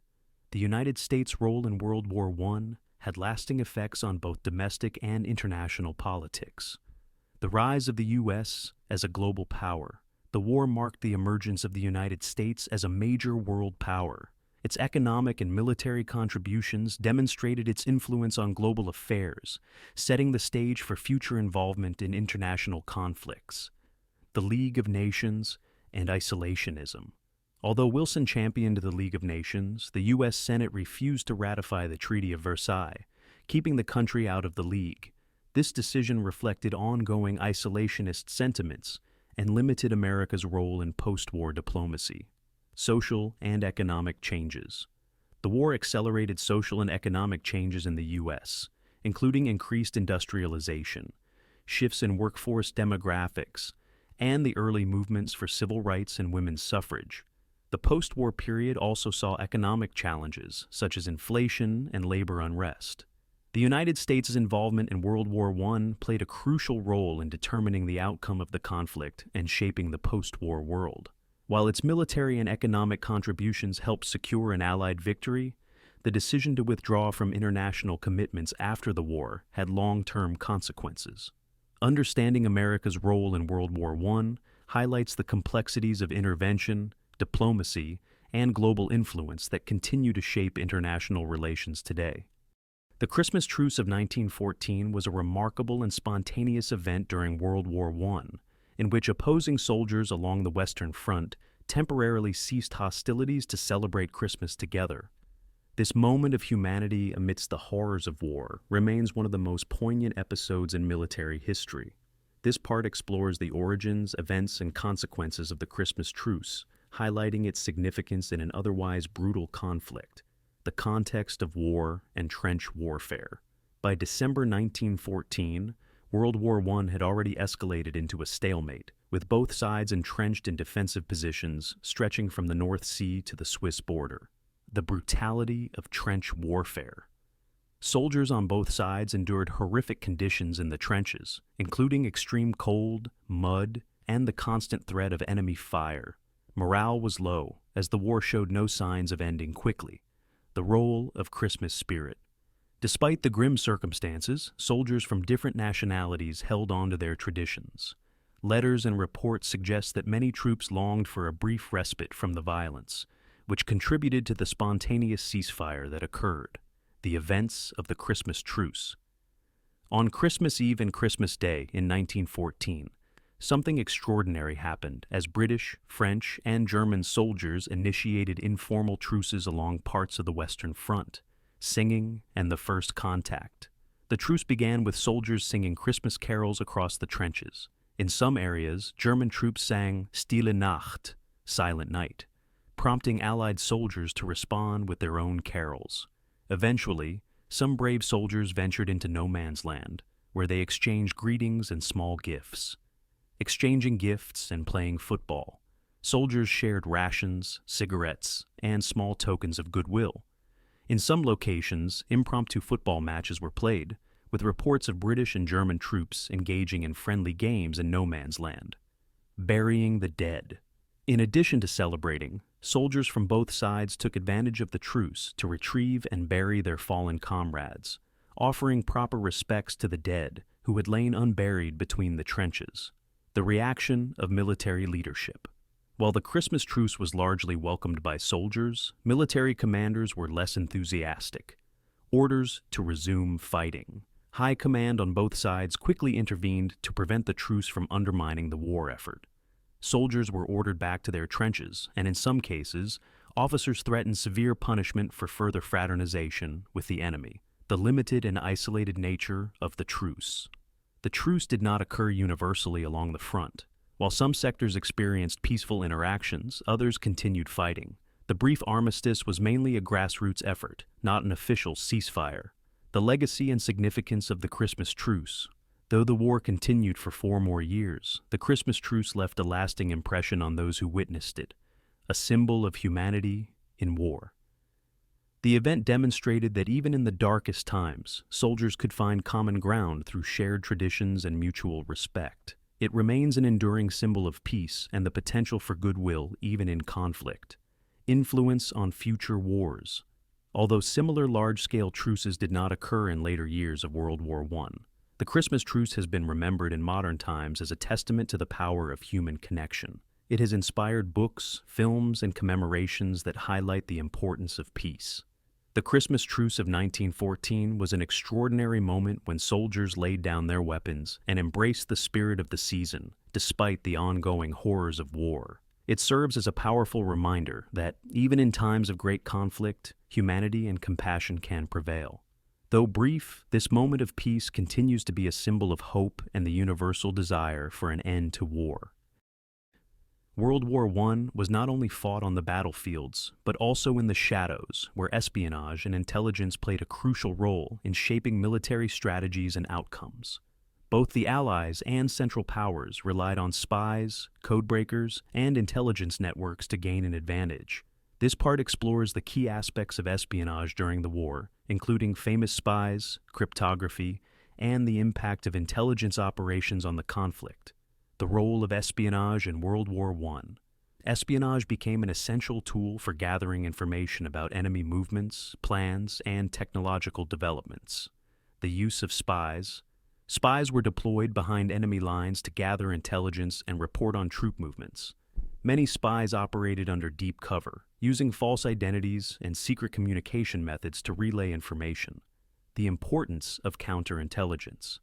The United States' role in World War I had lasting effects on both domestic and international politics. The rise of the U.S. as a global power. The war marked the emergence of the United States as a major world power. Its economic and military contributions demonstrated its influence on global affairs, setting the stage for future involvement in international conflicts. The League of Nations and isolationism. Although Wilson championed the League of Nations, the U.S. Senate refused to ratify the Treaty of Versailles, keeping the country out of the League. This decision reflected ongoing isolationist sentiments and limited America's role in post-war diplomacy. Social and economic changes. The war accelerated social and economic changes in the U.S., including increased industrialization, shifts in workforce demographics, and the early movements for civil rights and women's suffrage. The post-war period also saw economic challenges, such as inflation and labor unrest. The United States' involvement in World War I played a crucial role in determining the outcome of the conflict and shaping the post-war world. While its military and economic contributions helped secure an Allied victory, the decision to withdraw from international commitments after the war had long-term consequences. Understanding America's role in World War I highlights the complexities of intervention, diplomacy, and global influence that continue to shape international relations today. The Christmas Truce of 1914 was a remarkable and spontaneous event during World War I, in which opposing soldiers along the Western Front temporarily ceased hostilities to celebrate Christmas together. This moment of humanity amidst the horrors of war remains one of the most poignant episodes in military history. This part explores the origins, events, and consequences of the Christmas Truce, highlighting its significance in an otherwise brutal conflict, the context of war and trench warfare. By December 1914, World War I had already escalated into a stalemate, with both sides entrenched in defensive positions stretching from the North Sea to the Swiss border. The brutality of trench warfare. Soldiers on both sides endured horrific conditions in the trenches, including extreme cold, mud, and the constant threat of enemy fire. Morale was low, as the war showed no signs of ending quickly. The role of Christmas spirit. Despite the grim circumstances, soldiers from different nationalities held on to their traditions. Letters and reports suggest that many troops longed for a brief respite from the violence, which contributed to the spontaneous ceasefire that occurred, the events of the Christmas Truce. On Christmas Eve and Christmas Day in 1914, something extraordinary happened as British, French, and German soldiers initiated informal truces along parts of the Western Front, singing and the first contact. The truce began with soldiers singing Christmas carols across the trenches. In some areas, German troops sang Stille Nacht, Silent Night, prompting Allied soldiers to respond with their own carols. Eventually, some brave soldiers ventured into no man's land, where they exchanged greetings and small gifts. Exchanging gifts and playing football, soldiers shared rations, cigarettes, and small tokens of goodwill. In some locations, impromptu football matches were played, with reports of British and German troops engaging in friendly games in no man's land. Burying the dead. In addition to celebrating, soldiers from both sides took advantage of the truce to retrieve and bury their fallen comrades, offering proper respects to the dead who had lain unburied between the trenches. The reaction of military leadership. While the Christmas truce was largely welcomed by soldiers, military commanders were less enthusiastic. Orders to resume fighting. High command on both sides quickly intervened to prevent the truce from undermining the war effort. Soldiers were ordered back to their trenches, and in some cases, officers threatened severe punishment for further fraternization with the enemy. The limited and isolated nature of the truce. The truce did not occur universally along the front. While some sectors experienced peaceful interactions, others continued fighting. The brief armistice was mainly a grassroots effort, not an official ceasefire. The legacy and significance of the Christmas Truce. Though the war continued for 4 more years, the Christmas Truce left a lasting impression on those who witnessed it, a symbol of humanity in war. The event demonstrated that even in the darkest times, soldiers could find common ground through shared traditions and mutual respect. It remains an enduring symbol of peace and the potential for goodwill even in conflict. Influence on future wars. Although similar large-scale truces did not occur in later years of World War I, the Christmas Truce has been remembered in modern times as a testament to the power of human connection. It has inspired books, films, and commemorations that highlight the importance of peace. The Christmas Truce of 1914 was an extraordinary moment when soldiers laid down their weapons and embraced the spirit of the season, despite the ongoing horrors of war. It serves as a powerful reminder that, even in times of great conflict, humanity and compassion can prevail. Though brief, this moment of peace continues to be a symbol of hope and the universal desire for an end to war. World War I was not only fought on the battlefields, but also in the shadows, where espionage and intelligence played a crucial role in shaping military strategies and outcomes. Both the Allies and Central Powers relied on spies, codebreakers, and intelligence networks to gain an advantage. This part explores the key aspects of espionage during the war, including famous spies, cryptography, and the impact of intelligence operations on the conflict. The role of espionage in World War I. Espionage became an essential tool for gathering information about enemy movements, plans, and technological developments. The use of spies, Spies were deployed behind enemy lines to gather intelligence and report on troop movements. Many spies operated under deep cover, using false identities and secret communication methods to relay information. The importance of counterintelligence.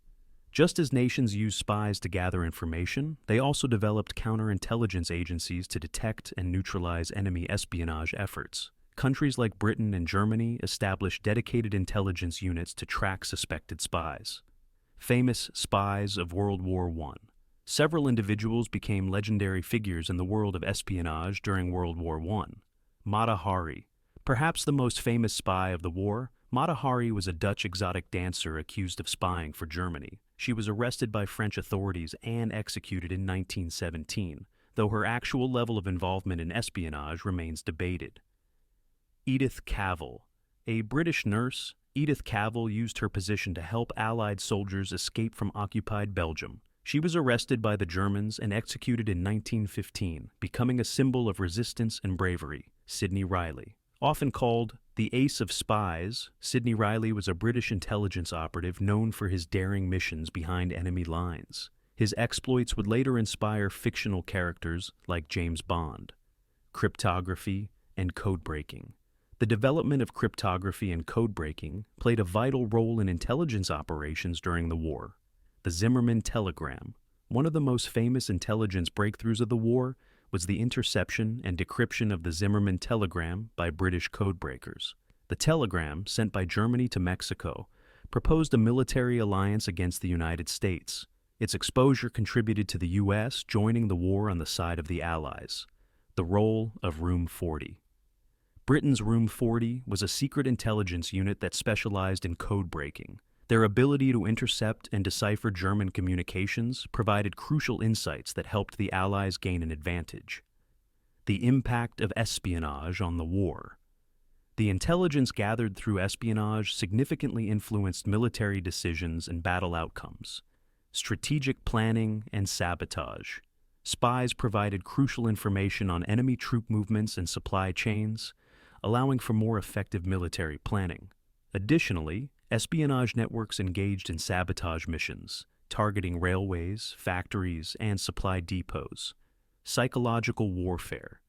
Just as nations used spies to gather information, they also developed counterintelligence agencies to detect and neutralize enemy espionage efforts. Countries like Britain and Germany established dedicated intelligence units to track suspected spies. Famous spies of World War I. Several individuals became legendary figures in the world of espionage during World War I. Mata Hari. Perhaps the most famous spy of the war, Mata Hari was a Dutch exotic dancer accused of spying for Germany. She was arrested by French authorities and executed in 1917, though her actual level of involvement in espionage remains debated. Edith Cavell. A British nurse, Edith Cavell used her position to help Allied soldiers escape from occupied Belgium. She was arrested by the Germans and executed in 1915, becoming a symbol of resistance and bravery. Sidney Riley. Often called the Ace of Spies, Sidney Riley was a British intelligence operative known for his daring missions behind enemy lines. His exploits would later inspire fictional characters like James Bond. Cryptography and code breaking. The development of cryptography and code breaking played a vital role in intelligence operations during the war. The Zimmermann telegram. One of the most famous intelligence breakthroughs of the war was the interception and decryption of the Zimmermann telegram by British codebreakers. The telegram, sent by Germany to Mexico, proposed a military alliance against the United States. Its exposure contributed to the U.S. joining the war on the side of the Allies. The role of Room 40. Britain's Room 40 was a secret intelligence unit that specialized in code breaking. Their ability to intercept and decipher German communications provided crucial insights that helped the Allies gain an advantage. The impact of espionage on the war. The intelligence gathered through espionage significantly influenced military decisions and battle outcomes. Strategic planning and sabotage. Spies provided crucial information on enemy troop movements and supply chains, allowing for more effective military planning. Additionally, espionage networks engaged in sabotage missions, targeting railways, factories, and supply depots. Psychological warfare.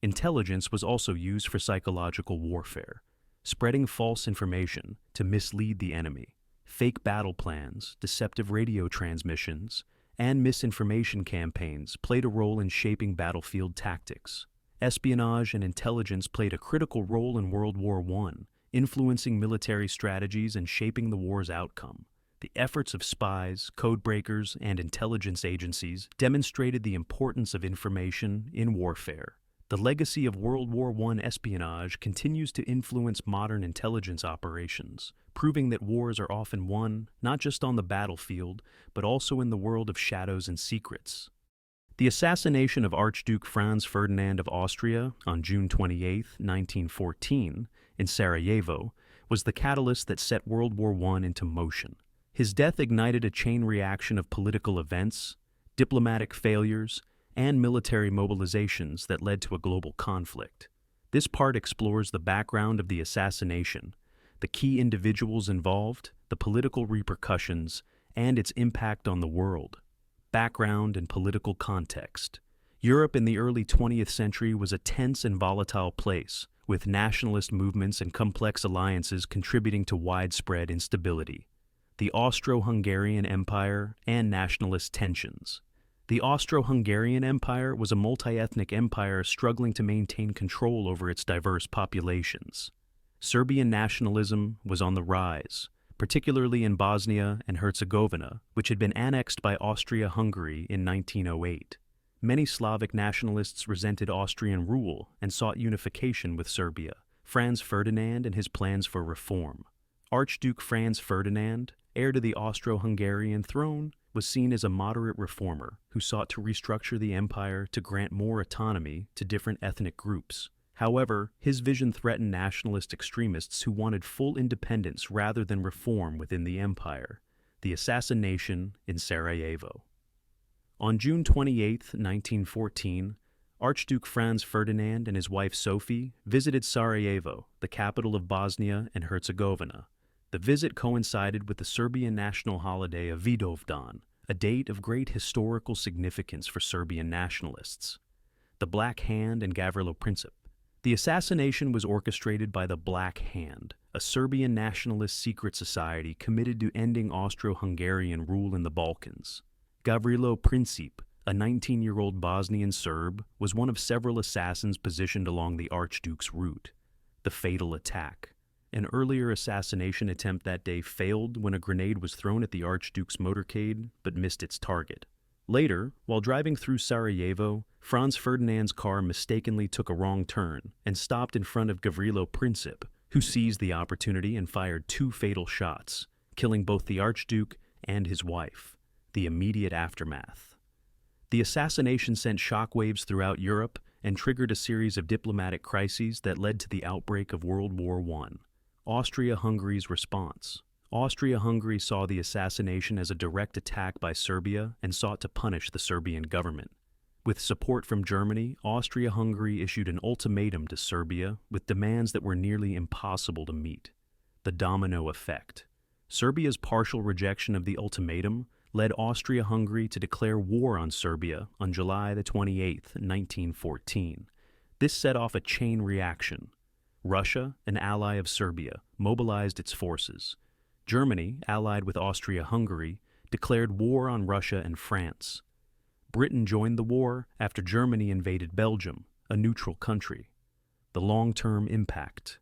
Intelligence was also used for psychological warfare, spreading false information to mislead the enemy. Fake battle plans, deceptive radio transmissions, and misinformation campaigns played a role in shaping battlefield tactics. Espionage and intelligence played a critical role in World War I, influencing military strategies and shaping the war's outcome. The efforts of spies, codebreakers, and intelligence agencies demonstrated the importance of information in warfare. The legacy of World War I espionage continues to influence modern intelligence operations, proving that wars are often won not just on the battlefield, but also in the world of shadows and secrets. The assassination of Archduke Franz Ferdinand of Austria on June 28, 1914, in Sarajevo, was the catalyst that set World War I into motion. His death ignited a chain reaction of political events, diplomatic failures, and military mobilizations that led to a global conflict. This part explores the background of the assassination, the key individuals involved, the political repercussions, and its impact on the world. Background and political context. Europe in the early 20th century was a tense and volatile place, with nationalist movements and complex alliances contributing to widespread instability. The Austro-Hungarian Empire and nationalist tensions. The Austro-Hungarian Empire was a multi-ethnic empire struggling to maintain control over its diverse populations. Serbian nationalism was on the rise, particularly in Bosnia and Herzegovina, which had been annexed by Austria-Hungary in 1908. Many Slavic nationalists resented Austrian rule and sought unification with Serbia. Franz Ferdinand and his plans for reform. Archduke Franz Ferdinand, heir to the Austro-Hungarian throne, was seen as a moderate reformer who sought to restructure the empire to grant more autonomy to different ethnic groups. However, his vision threatened nationalist extremists who wanted full independence rather than reform within the empire. The assassination in Sarajevo. On June 28, 1914, Archduke Franz Ferdinand and his wife Sophie visited Sarajevo, the capital of Bosnia and Herzegovina. The The visit coincided with the Serbian national holiday of Vidovdan, a date of great historical significance for Serbian nationalists. The Black Hand and Gavrilo Princip. The assassination was orchestrated by the Black Hand, a Serbian nationalist secret society committed to ending Austro-Hungarian rule in the Balkans. Gavrilo Princip, a 19-year-old Bosnian Serb, was one of several assassins positioned along the Archduke's route. The fatal attack. An earlier assassination attempt that day failed when a grenade was thrown at the Archduke's motorcade but missed its target. Later, while driving through Sarajevo, Franz Ferdinand's car mistakenly took a wrong turn and stopped in front of Gavrilo Princip, who seized the opportunity and fired 2 fatal shots, killing both the Archduke and his wife. The immediate aftermath. The assassination sent shockwaves throughout Europe and triggered a series of diplomatic crises that led to the outbreak of World War I. Austria-Hungary's response. Austria-Hungary saw the assassination as a direct attack by Serbia and sought to punish the Serbian government. With support from Germany, Austria-Hungary issued an ultimatum to Serbia with demands that were nearly impossible to meet. The domino effect. Serbia's partial rejection of the ultimatum led Austria-Hungary to declare war on Serbia on July 28, 1914. This set off a chain reaction. Russia, an ally of Serbia, mobilized its forces. Germany, allied with Austria-Hungary, declared war on Russia and France. Britain joined the war after Germany invaded Belgium, a neutral country. The long-term impact.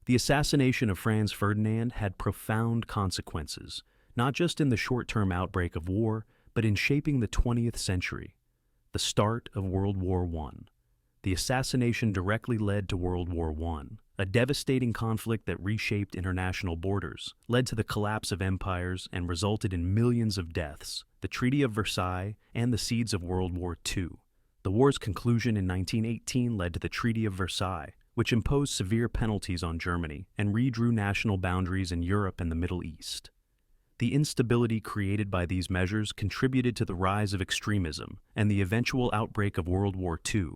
The assassination of Franz Ferdinand had profound consequences, not just in the short-term outbreak of war, but in shaping the 20th century, the start of World War I. The assassination directly led to World War I, a devastating conflict that reshaped international borders, led to the collapse of empires, and resulted in millions of deaths, the Treaty of Versailles, and the seeds of World War II. The war's conclusion in 1918 led to the Treaty of Versailles, which imposed severe penalties on Germany and redrew national boundaries in Europe and the Middle East. The instability created by these measures contributed to the rise of extremism and the eventual outbreak of World War II.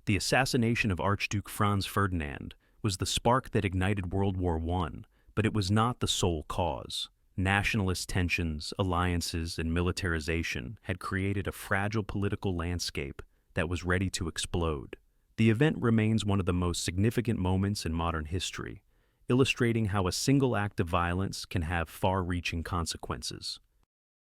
The assassination of Archduke Franz Ferdinand was the spark that ignited World War I, but it was not the sole cause. Nationalist tensions, alliances, and militarization had created a fragile political landscape that was ready to explode. The event remains one of the most significant moments in modern history, illustrating how a single act of violence can have far-reaching consequences.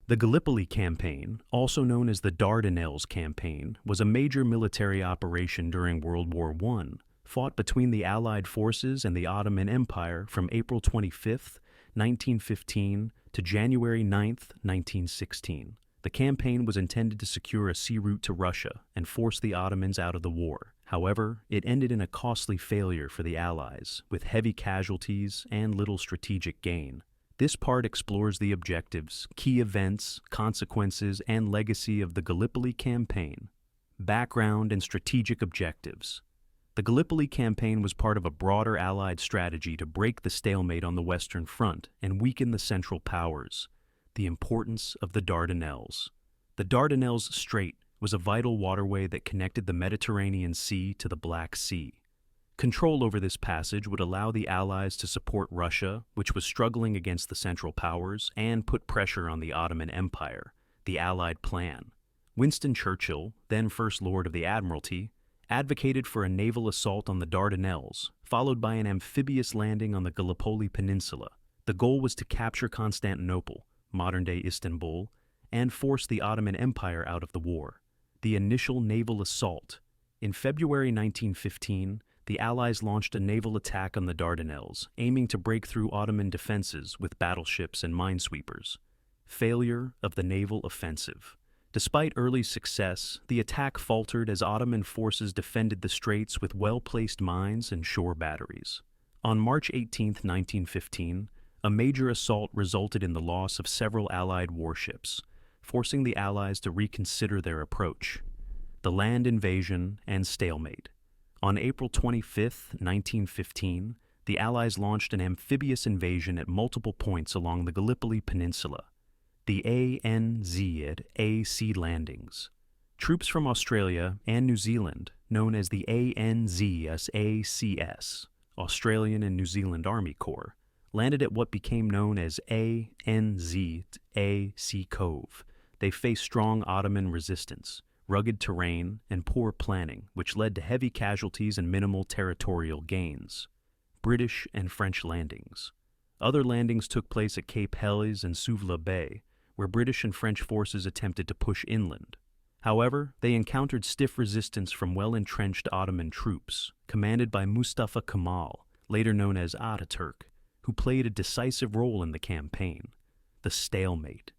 The Gallipoli Campaign, also known as the Dardanelles Campaign, was a major military operation during World War I, fought between the Allied forces and the Ottoman Empire from April 25, 1915 to January 9, 1916. The campaign was intended to secure a sea route to Russia and force the Ottomans out of the war. However, it ended in a costly failure for the Allies, with heavy casualties and little strategic gain. This part explores the objectives, key events, consequences, and legacy of the Gallipoli Campaign. Background and strategic objectives. The Gallipoli Campaign was part of a broader Allied strategy to break the stalemate on the Western Front and weaken the Central Powers. The importance of the Dardanelles. The Dardanelles Strait was a vital waterway that connected the Mediterranean Sea to the Black Sea. Control over this passage would allow the Allies to support Russia, which was struggling against the Central Powers, and put pressure on the Ottoman Empire, the Allied plan. Winston Churchill, then First Lord of the Admiralty, advocated for a naval assault on the Dardanelles, followed by an amphibious landing on the Gallipoli Peninsula. The goal was to capture Constantinople, modern-day Istanbul, and force the Ottoman Empire out of the war. The initial naval assault. In February 1915, the Allies launched a naval attack on the Dardanelles, aiming to break through Ottoman defenses with battleships and minesweepers. Failure of the naval offensive. Despite early success, the attack faltered as Ottoman forces defended the straits with well-placed mines and shore batteries. On March 18, 1915, a major assault resulted in the loss of several Allied warships, forcing the Allies to reconsider their approach. The land invasion and stalemate. On April 25, 1915, the Allies launched an amphibious invasion at multiple points along the Gallipoli Peninsula. The ANZ sea landings. Troops from Australia and New Zealand, known as the ANZACS, Australian and New Zealand Army Corps, landed at what became known as ANZ Sea Cove. They faced strong Ottoman resistance, rugged terrain, and poor planning, which led to heavy casualties and minimal territorial gains. British and French landings. Other landings took place at Cape Helles and Suvla Bay, where British and French forces attempted to push inland. However, they encountered stiff resistance from well-entrenched Ottoman troops, commanded by Mustafa Kemal, later known as Ataturk, who played a decisive role in the campaign. The stalemate.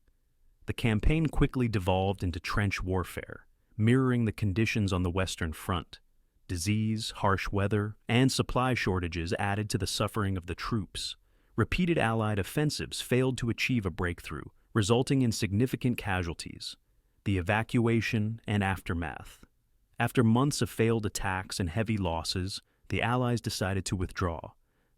The campaign quickly devolved into trench warfare, mirroring the conditions on the Western Front. Disease, harsh weather, and supply shortages added to the suffering of the troops. Repeated Allied offensives failed to achieve a breakthrough, resulting in significant casualties. The evacuation and aftermath. After months of failed attacks and heavy losses, the Allies decided to withdraw.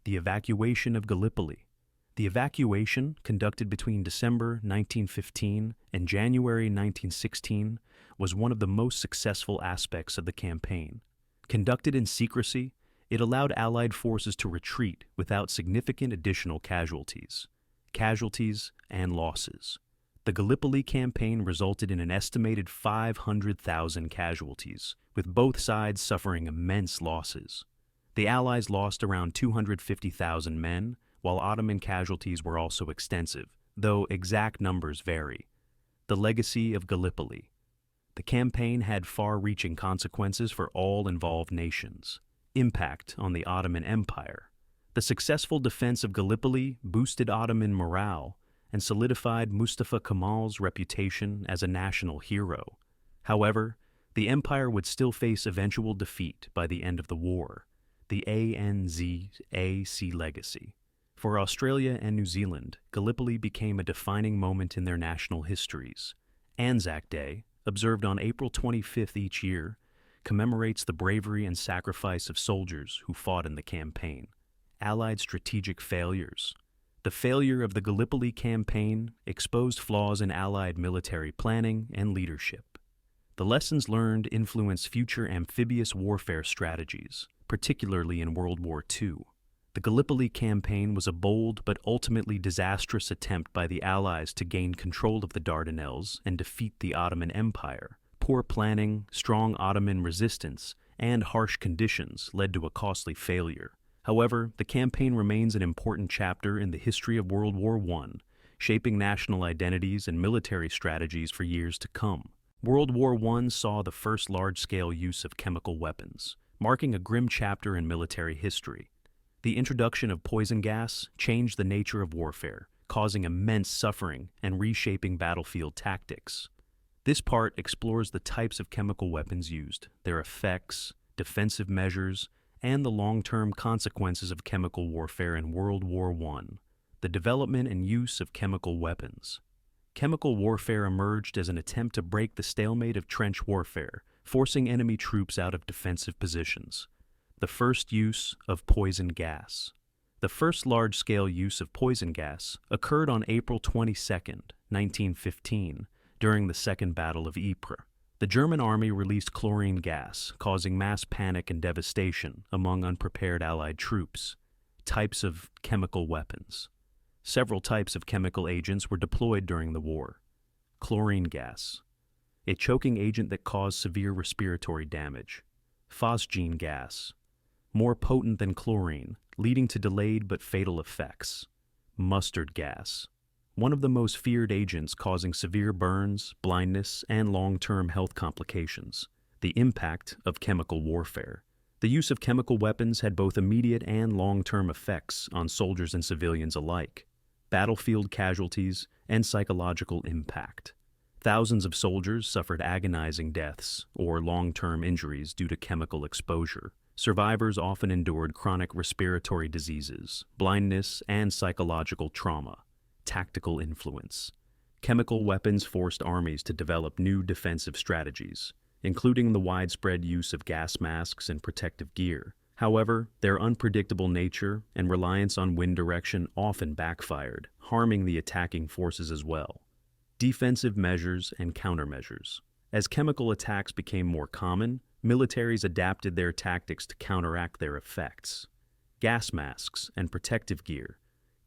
The evacuation of Gallipoli. The evacuation, conducted between December 1915 and January 1916, was one of the most successful aspects of the campaign. Conducted in secrecy, it allowed Allied forces to retreat without significant additional casualties and losses. The Gallipoli campaign resulted in an estimated 500,000 casualties, with both sides suffering immense losses. The Allies lost around 250,000 men, while Ottoman casualties were also extensive, though exact numbers vary. The legacy of Gallipoli. The campaign had far-reaching consequences for all involved nations. Impact on the Ottoman Empire. The successful defense of Gallipoli boosted Ottoman morale and solidified Mustafa Kemal's reputation as a national hero. However, the empire would still face eventual defeat by the end of the war. The ANZAC legacy. For Australia and New Zealand, Gallipoli became a defining moment in their national histories. Anzac Day, observed on April 25th each year, commemorates the bravery and sacrifice of soldiers who fought in the campaign. Allied strategic failures. The failure of the Gallipoli campaign exposed flaws in Allied military planning and leadership. The lessons learned influence future amphibious warfare strategies, particularly in World War II. The Gallipoli campaign was a bold but ultimately disastrous attempt by the Allies to gain control of the Dardanelles and defeat the Ottoman Empire. Poor planning, strong Ottoman resistance, and harsh conditions led to a costly failure. However, the campaign remains an important chapter in the history of World War I, shaping national identities and military strategies for years to come. World War I saw the first large-scale use of chemical weapons, marking a grim chapter in military history. The introduction of poison gas changed the nature of warfare, causing immense suffering and reshaping battlefield tactics. This part explores the types of chemical weapons used, their effects, defensive measures, and the long-term consequences of chemical warfare in World War I. The development and use of chemical weapons. Chemical warfare emerged as an attempt to break the stalemate of trench warfare, forcing enemy troops out of defensive positions. The first use of poison gas. The first large-scale use of poison gas occurred on April 22, 1915, during the Second Battle of Ypres. The German army released chlorine gas, causing mass panic and devastation among unprepared Allied troops. Types of chemical weapons. Several types of chemical agents were deployed during the war. Chlorine gas, a choking agent that caused severe respiratory damage. Phosgene gas, more potent than chlorine, leading to delayed but fatal effects. Mustard gas, one of the most feared agents causing severe burns, blindness, and long-term health complications. The impact of chemical warfare. The use of chemical weapons had both immediate and long-term effects on soldiers and civilians alike. Battlefield casualties and psychological impact. Thousands of soldiers suffered agonizing deaths or long-term injuries due to chemical exposure. Survivors often endured chronic respiratory diseases, blindness, and psychological trauma. Tactical influence. Chemical weapons forced armies to develop new defensive strategies, including the widespread use of gas masks and protective gear. However, their unpredictable nature and reliance on wind direction often backfired, harming the attacking forces as well. Defensive measures and countermeasures. As chemical attacks became more common, militaries adapted their tactics to counteract their effects. Gas masks and protective gear.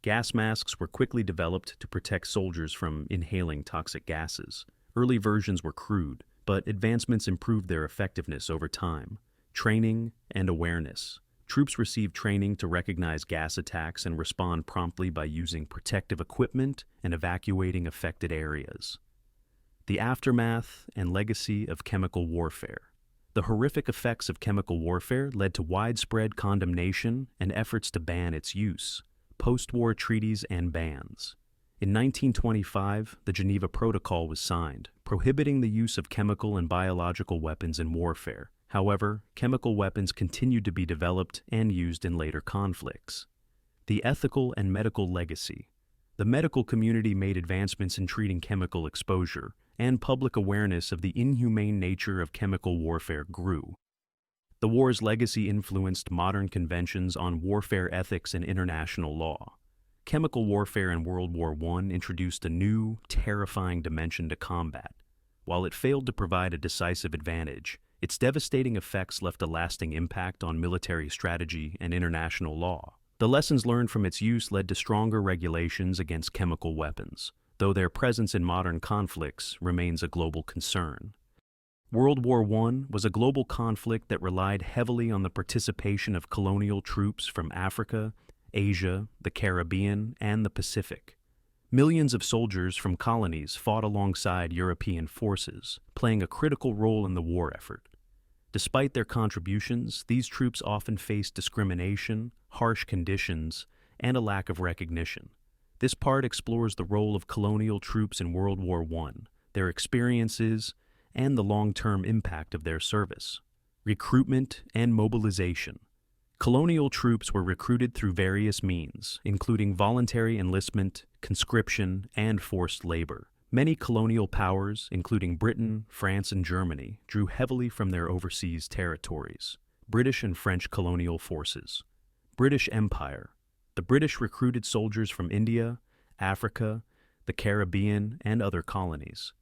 Gas masks were quickly developed to protect soldiers from inhaling toxic gases. Early versions were crude, but advancements improved their effectiveness over time. Training and awareness. Troops received training to recognize gas attacks and respond promptly by using protective equipment and evacuating affected areas. The aftermath and legacy of chemical warfare. The horrific effects of chemical warfare led to widespread condemnation and efforts to ban its use. Post-war treaties and bans. In 1925, the Geneva Protocol was signed, prohibiting the use of chemical and biological weapons in warfare. However, chemical weapons continued to be developed and used in later conflicts. The ethical and medical legacy. The medical community made advancements in treating chemical exposure, and public awareness of the inhumane nature of chemical warfare grew. The war's legacy influenced modern conventions on warfare ethics and international law. Chemical warfare in World War I introduced a new, terrifying dimension to combat. While it failed to provide a decisive advantage, its devastating effects left a lasting impact on military strategy and international law. The lessons learned from its use led to stronger regulations against chemical weapons, though their presence in modern conflicts remains a global concern. World War I was a global conflict that relied heavily on the participation of colonial troops from Africa, Asia, the Caribbean, and the Pacific. Millions of soldiers from colonies fought alongside European forces, playing a critical role in the war effort. Despite their contributions, these troops often faced discrimination, harsh conditions, and a lack of recognition. This part explores the role of colonial troops in World War I, their experiences, and the long-term impact of their service. Recruitment and mobilization. Colonial troops were recruited through various means, including voluntary enlistment, conscription, and forced labor. Many colonial powers, including Britain, France, and Germany, drew heavily from their overseas territories. British and French colonial forces. British Empire. The British recruited soldiers from India, Africa, the Caribbean, and other colonies.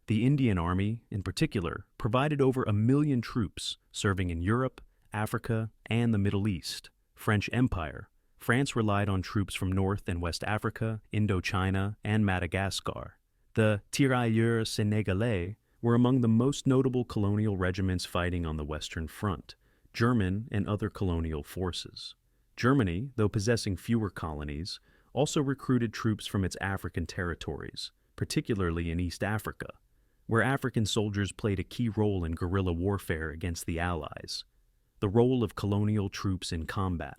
The Indian Army, in particular, provided over 1 million troops serving in Europe, Africa, and the Middle East. French Empire. France relied on troops from North and West Africa, Indochina, and Madagascar. The Tirailleurs Sénégalais were among the most notable colonial regiments fighting on the Western Front, German and other colonial forces. Germany, though possessing fewer colonies, also recruited troops from its African territories, particularly in East Africa, where African soldiers played a key role in guerrilla warfare against the Allies. The role of colonial troops in combat.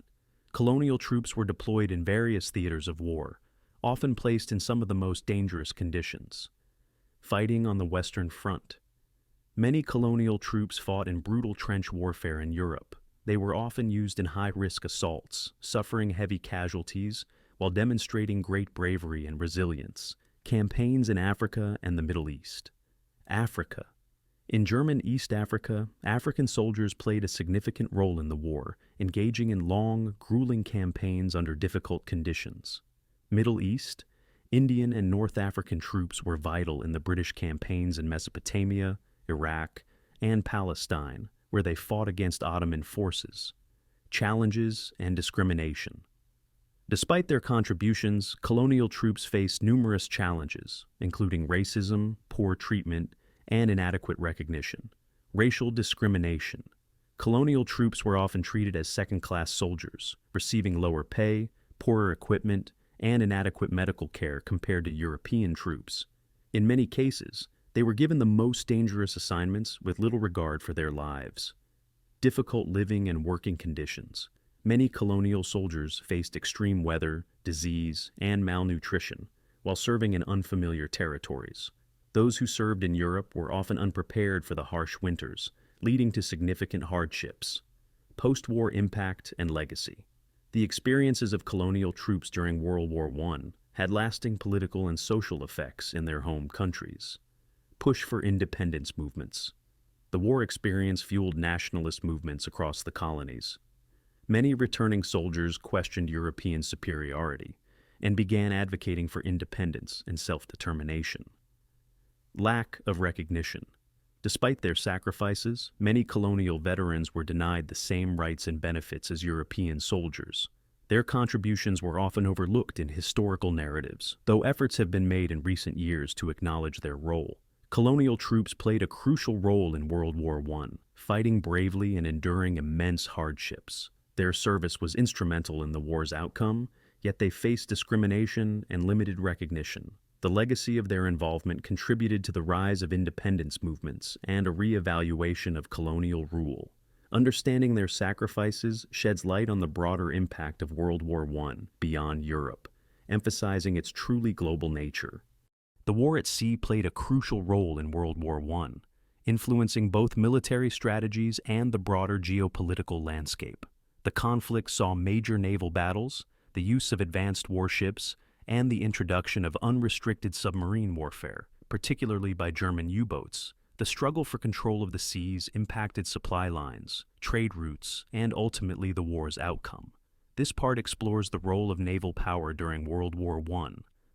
Colonial troops were deployed in various theaters of war, often placed in some of the most dangerous conditions. Fighting on the Western Front. Many colonial troops fought in brutal trench warfare in Europe. They were often used in high-risk assaults, suffering heavy casualties while demonstrating great bravery and resilience. Campaigns in Africa and the Middle East. Africa. In German East Africa, African soldiers played a significant role in the war, engaging in long, grueling campaigns under difficult conditions. Middle East, Indian and North African troops were vital in the British campaigns in Mesopotamia, Iraq, and Palestine, where they fought against Ottoman forces. Challenges and discrimination. Despite their contributions, colonial troops faced numerous challenges, including racism, poor treatment, and inadequate recognition. Racial discrimination. Colonial troops were often treated as second-class soldiers, receiving lower pay, poorer equipment, and inadequate medical care compared to European troops. In many cases, they were given the most dangerous assignments with little regard for their lives. Difficult living and working conditions. Many colonial soldiers faced extreme weather, disease, and malnutrition while serving in unfamiliar territories. Those who served in Europe were often unprepared for the harsh winters, leading to significant hardships. Post-war impact and legacy. The experiences of colonial troops during World War I had lasting political and social effects in their home countries. Push for independence movements. The war experience fueled nationalist movements across the colonies. Many returning soldiers questioned European superiority and began advocating for independence and self-determination. Lack of recognition. Despite their sacrifices, many colonial veterans were denied the same rights and benefits as European soldiers. Their contributions were often overlooked in historical narratives, though efforts have been made in recent years to acknowledge their role. Colonial troops played a crucial role in World War I, fighting bravely and enduring immense hardships. Their service was instrumental in the war's outcome, yet they faced discrimination and limited recognition. The legacy of their involvement contributed to the rise of independence movements and a re-evaluation of colonial rule. Understanding their sacrifices sheds light on the broader impact of World War I beyond Europe, emphasizing its truly global nature. The war at sea played a crucial role in World War I, influencing both military strategies and the broader geopolitical landscape. The conflict saw major naval battles, the use of advanced warships, and the introduction of unrestricted submarine warfare, particularly by German U-boats. The struggle for control of the seas impacted supply lines, trade routes, and ultimately the war's outcome. This part explores the role of naval power during World War I,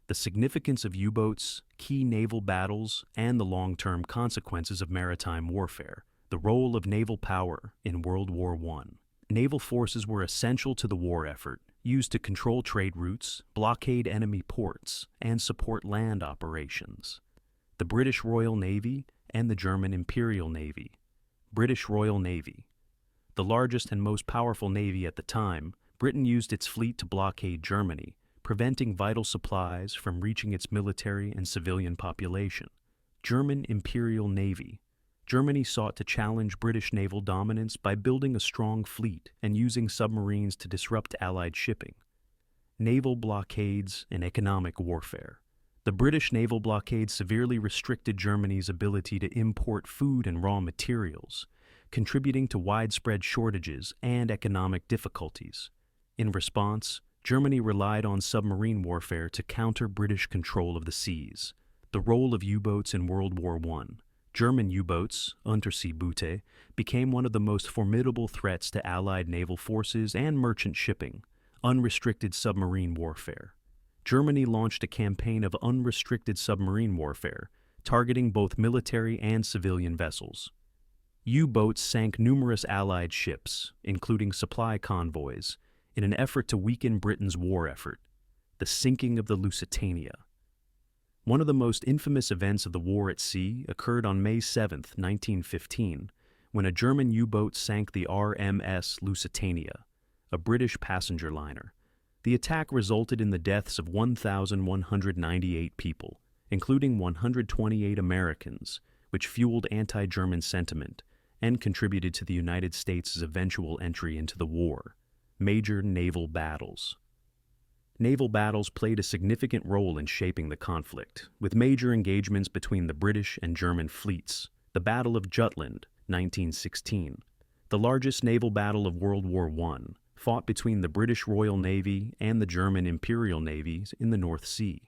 the significance of U-boats, key naval battles, and the long-term consequences of maritime warfare. The role of naval power in World War I. Naval forces were essential to the war effort, used to control trade routes, blockade enemy ports, and support land operations. The British Royal Navy and the German Imperial Navy. British Royal Navy. The largest and most powerful navy at the time, Britain used its fleet to blockade Germany, preventing vital supplies from reaching its military and civilian population. German Imperial Navy. Germany sought to challenge British naval dominance by building a strong fleet and using submarines to disrupt Allied shipping. Naval blockades and economic warfare. The British naval blockade severely restricted Germany's ability to import food and raw materials, contributing to widespread shortages and economic difficulties. In response, Germany relied on submarine warfare to counter British control of the seas. The role of U-boats in World War I. German U-boats, Unterseeboote, became one of the most formidable threats to Allied naval forces and merchant shipping. Unrestricted submarine warfare. Germany launched a campaign of unrestricted submarine warfare, targeting both military and civilian vessels. U-boats sank numerous Allied ships, including supply convoys, in an effort to weaken Britain's war effort. The sinking of the Lusitania. One of the most infamous events of the war at sea occurred on May 7, 1915, when a German U-boat sank the RMS Lusitania, a British passenger liner. The attack resulted in the deaths of 1,198 people, including 128 Americans, which fueled anti-German sentiment and contributed to the United States' eventual entry into the war. Major naval battles. Naval battles played a significant role in shaping the conflict, with major engagements between the British and German fleets. The Battle of Jutland, 1916, the largest naval battle of World War I, fought between the British Royal Navy and the German Imperial Navies in the North Sea.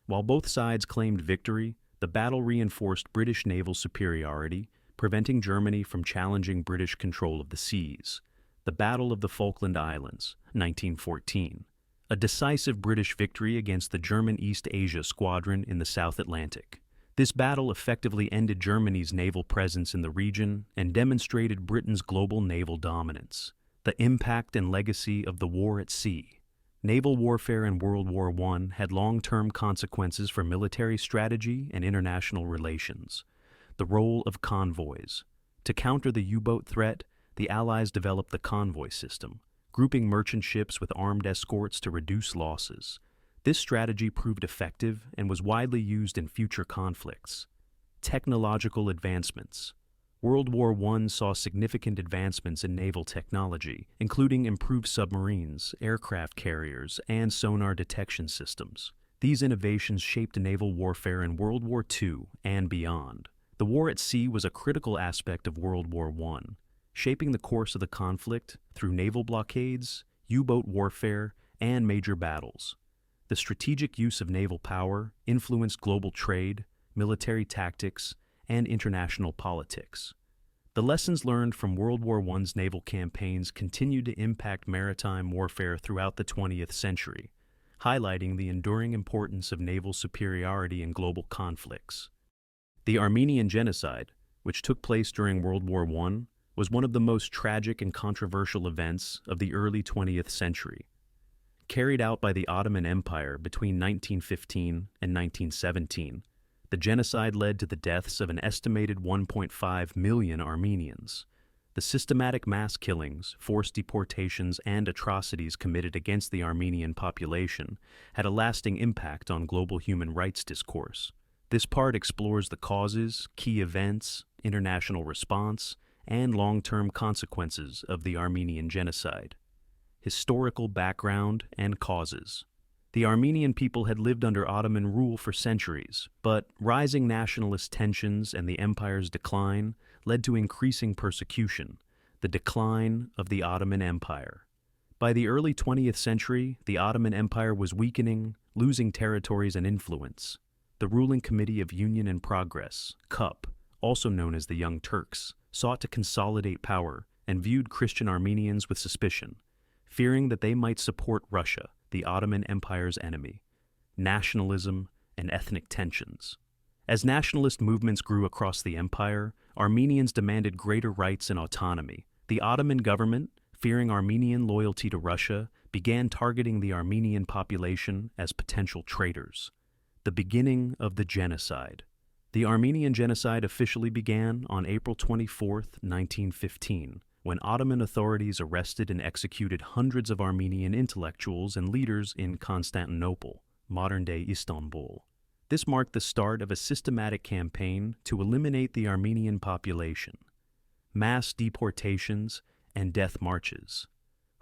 While both sides claimed victory, the battle reinforced British naval superiority, preventing Germany from challenging British control of the seas. The Battle of the Falkland Islands, 1914, a decisive British victory against the German East Asia Squadron in the South Atlantic. This battle effectively ended Germany's naval presence in the region and demonstrated Britain's global naval dominance. The impact and legacy of the war at sea. Naval warfare in World War I had long-term consequences for military strategy and international relations. The role of convoys. To counter the U-boat threat, the Allies developed the convoy system, grouping merchant ships with armed escorts to reduce losses. This strategy proved effective and was widely used in future conflicts. Technological advancements. World War I saw significant advancements in naval technology, including improved submarines, aircraft carriers, and sonar detection systems. These innovations shaped naval warfare in World War II and beyond. The war at sea was a critical aspect of World War I, shaping the course of the conflict through naval blockades, U-boat warfare, and major battles. The strategic use of naval power influenced global trade, military tactics, and international politics. The lessons learned from World War I's naval campaigns continued to impact maritime warfare throughout the 20th century, highlighting the enduring importance of naval superiority in global conflicts. The Armenian Genocide, which took place during World War I, was one of the most tragic and controversial events of the early 20th century. carried out by the Ottoman Empire between 1915 and 1917. The genocide led to the deaths of an estimated 1.5 million Armenians. The systematic mass killings, forced deportations, and atrocities committed against the Armenian population had a lasting impact on global human rights discourse. This part explores the causes, key events, international response, and long-term consequences of the Armenian genocide. Historical background and causes. The Armenian people had lived under Ottoman rule for centuries, but rising nationalist tensions and the empire's decline led to increasing persecution, the decline of the Ottoman Empire. By the early 20th century, the Ottoman Empire was weakening, losing territories and influence. The ruling Committee of Union and Progress, CUP, also known as the Young Turks, sought to consolidate power and viewed Christian Armenians with suspicion, fearing that they might support Russia, the Ottoman Empire's enemy. Nationalism and ethnic tensions. As nationalist movements grew across the empire, Armenians demanded greater rights and autonomy. The Ottoman government, fearing Armenian loyalty to Russia, began targeting the Armenian population as potential traitors. The beginning of the genocide. The Armenian genocide officially began on April 24, 1915, when Ottoman authorities arrested and executed hundreds of Armenian intellectuals and leaders in Constantinople, modern-day Istanbul. This marked the start of a systematic campaign to eliminate the Armenian population. Mass deportations and death marches.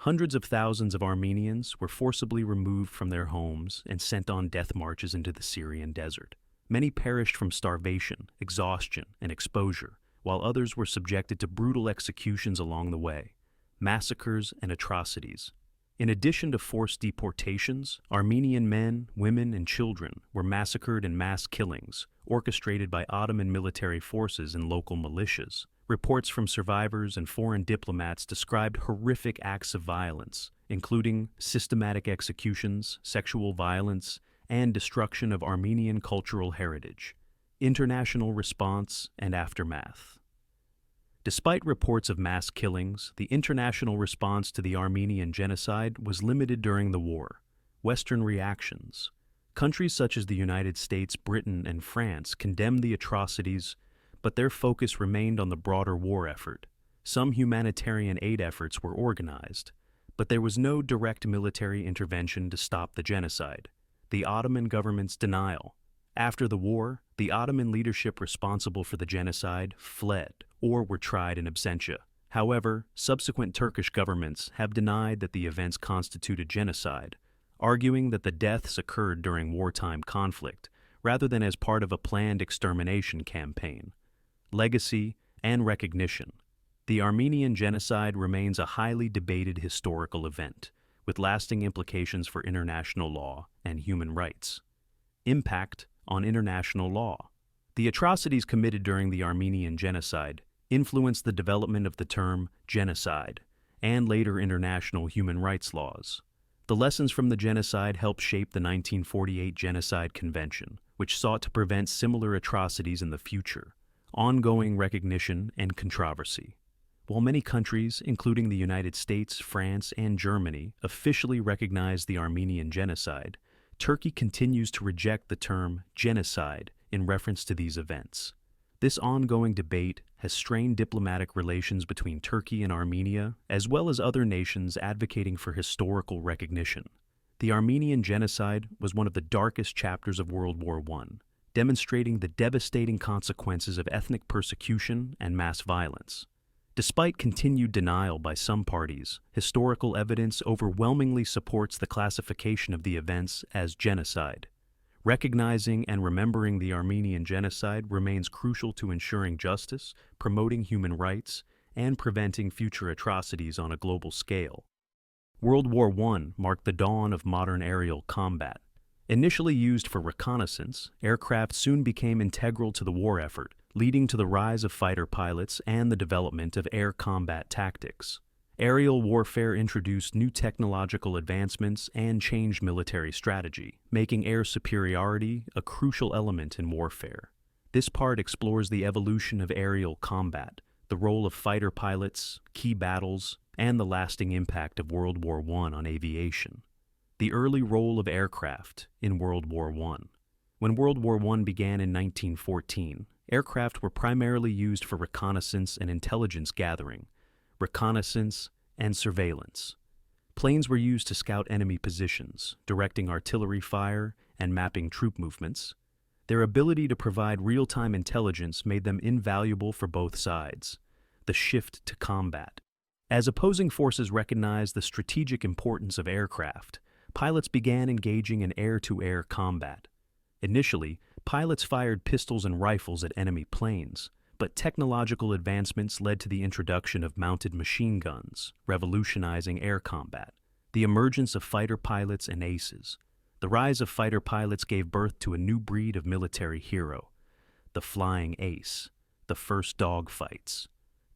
Hundreds of thousands of Armenians were forcibly removed from their homes and sent on death marches into the Syrian desert. Many perished from starvation, exhaustion, and exposure, while others were subjected to brutal executions along the way, massacres and atrocities. In addition to forced deportations, Armenian men, women, and children were massacred in mass killings, orchestrated by Ottoman military forces and local militias. Reports from survivors and foreign diplomats described horrific acts of violence, including systematic executions, sexual violence, and destruction of Armenian cultural heritage. International response and aftermath. Despite reports of mass killings, the international response to the Armenian genocide was limited during the war. Western reactions. Countries such as the United States, Britain, and France condemned the atrocities, but their focus remained on the broader war effort. Some humanitarian aid efforts were organized, but there was no direct military intervention to stop the genocide. The Ottoman government's denial. After the war, the Ottoman leadership responsible for the genocide fled or were tried in absentia. However, subsequent Turkish governments have denied that the events constituted genocide, arguing that the deaths occurred during wartime conflict rather than as part of a planned extermination campaign. Legacy and recognition. The Armenian genocide remains a highly debated historical event, with lasting implications for international law and human rights. Impact on international law. The atrocities committed during the Armenian genocide influenced the development of the term genocide and later international human rights laws. The lessons from the genocide helped shape the 1948 Genocide Convention, which sought to prevent similar atrocities in the future. Ongoing recognition and controversy. While many countries, including the United States, France, and Germany, officially recognize the Armenian genocide, Turkey continues to reject the term genocide in reference to these events. This ongoing debate has strained diplomatic relations between Turkey and Armenia, as well as other nations advocating for historical recognition. The Armenian genocide was one of the darkest chapters of World War I, demonstrating the devastating consequences of ethnic persecution and mass violence. Despite continued denial by some parties, historical evidence overwhelmingly supports the classification of the events as genocide. Recognizing and remembering the Armenian genocide remains crucial to ensuring justice, promoting human rights, and preventing future atrocities on a global scale. World War I marked the dawn of modern aerial combat. Initially used for reconnaissance, aircraft soon became integral to the war effort, leading to the rise of fighter pilots and the development of air combat tactics. Aerial warfare introduced new technological advancements and changed military strategy, making air superiority a crucial element in warfare. This part explores the evolution of aerial combat, the role of fighter pilots, key battles, and the lasting impact of World War I on aviation. The early role of aircraft in World War I. When World War I began in 1914, aircraft were primarily used for reconnaissance and intelligence gathering, reconnaissance and surveillance. Planes were used to scout enemy positions, directing artillery fire and mapping troop movements. Their ability to provide real-time intelligence made them invaluable for both sides. The shift to combat. As opposing forces recognized the strategic importance of aircraft, pilots began engaging in air-to-air combat. Initially, pilots fired pistols and rifles at enemy planes, but technological advancements led to the introduction of mounted machine guns, revolutionizing air combat. The emergence of fighter pilots and aces. The rise of fighter pilots gave birth to a new breed of military hero, the flying ace, the first dogfights.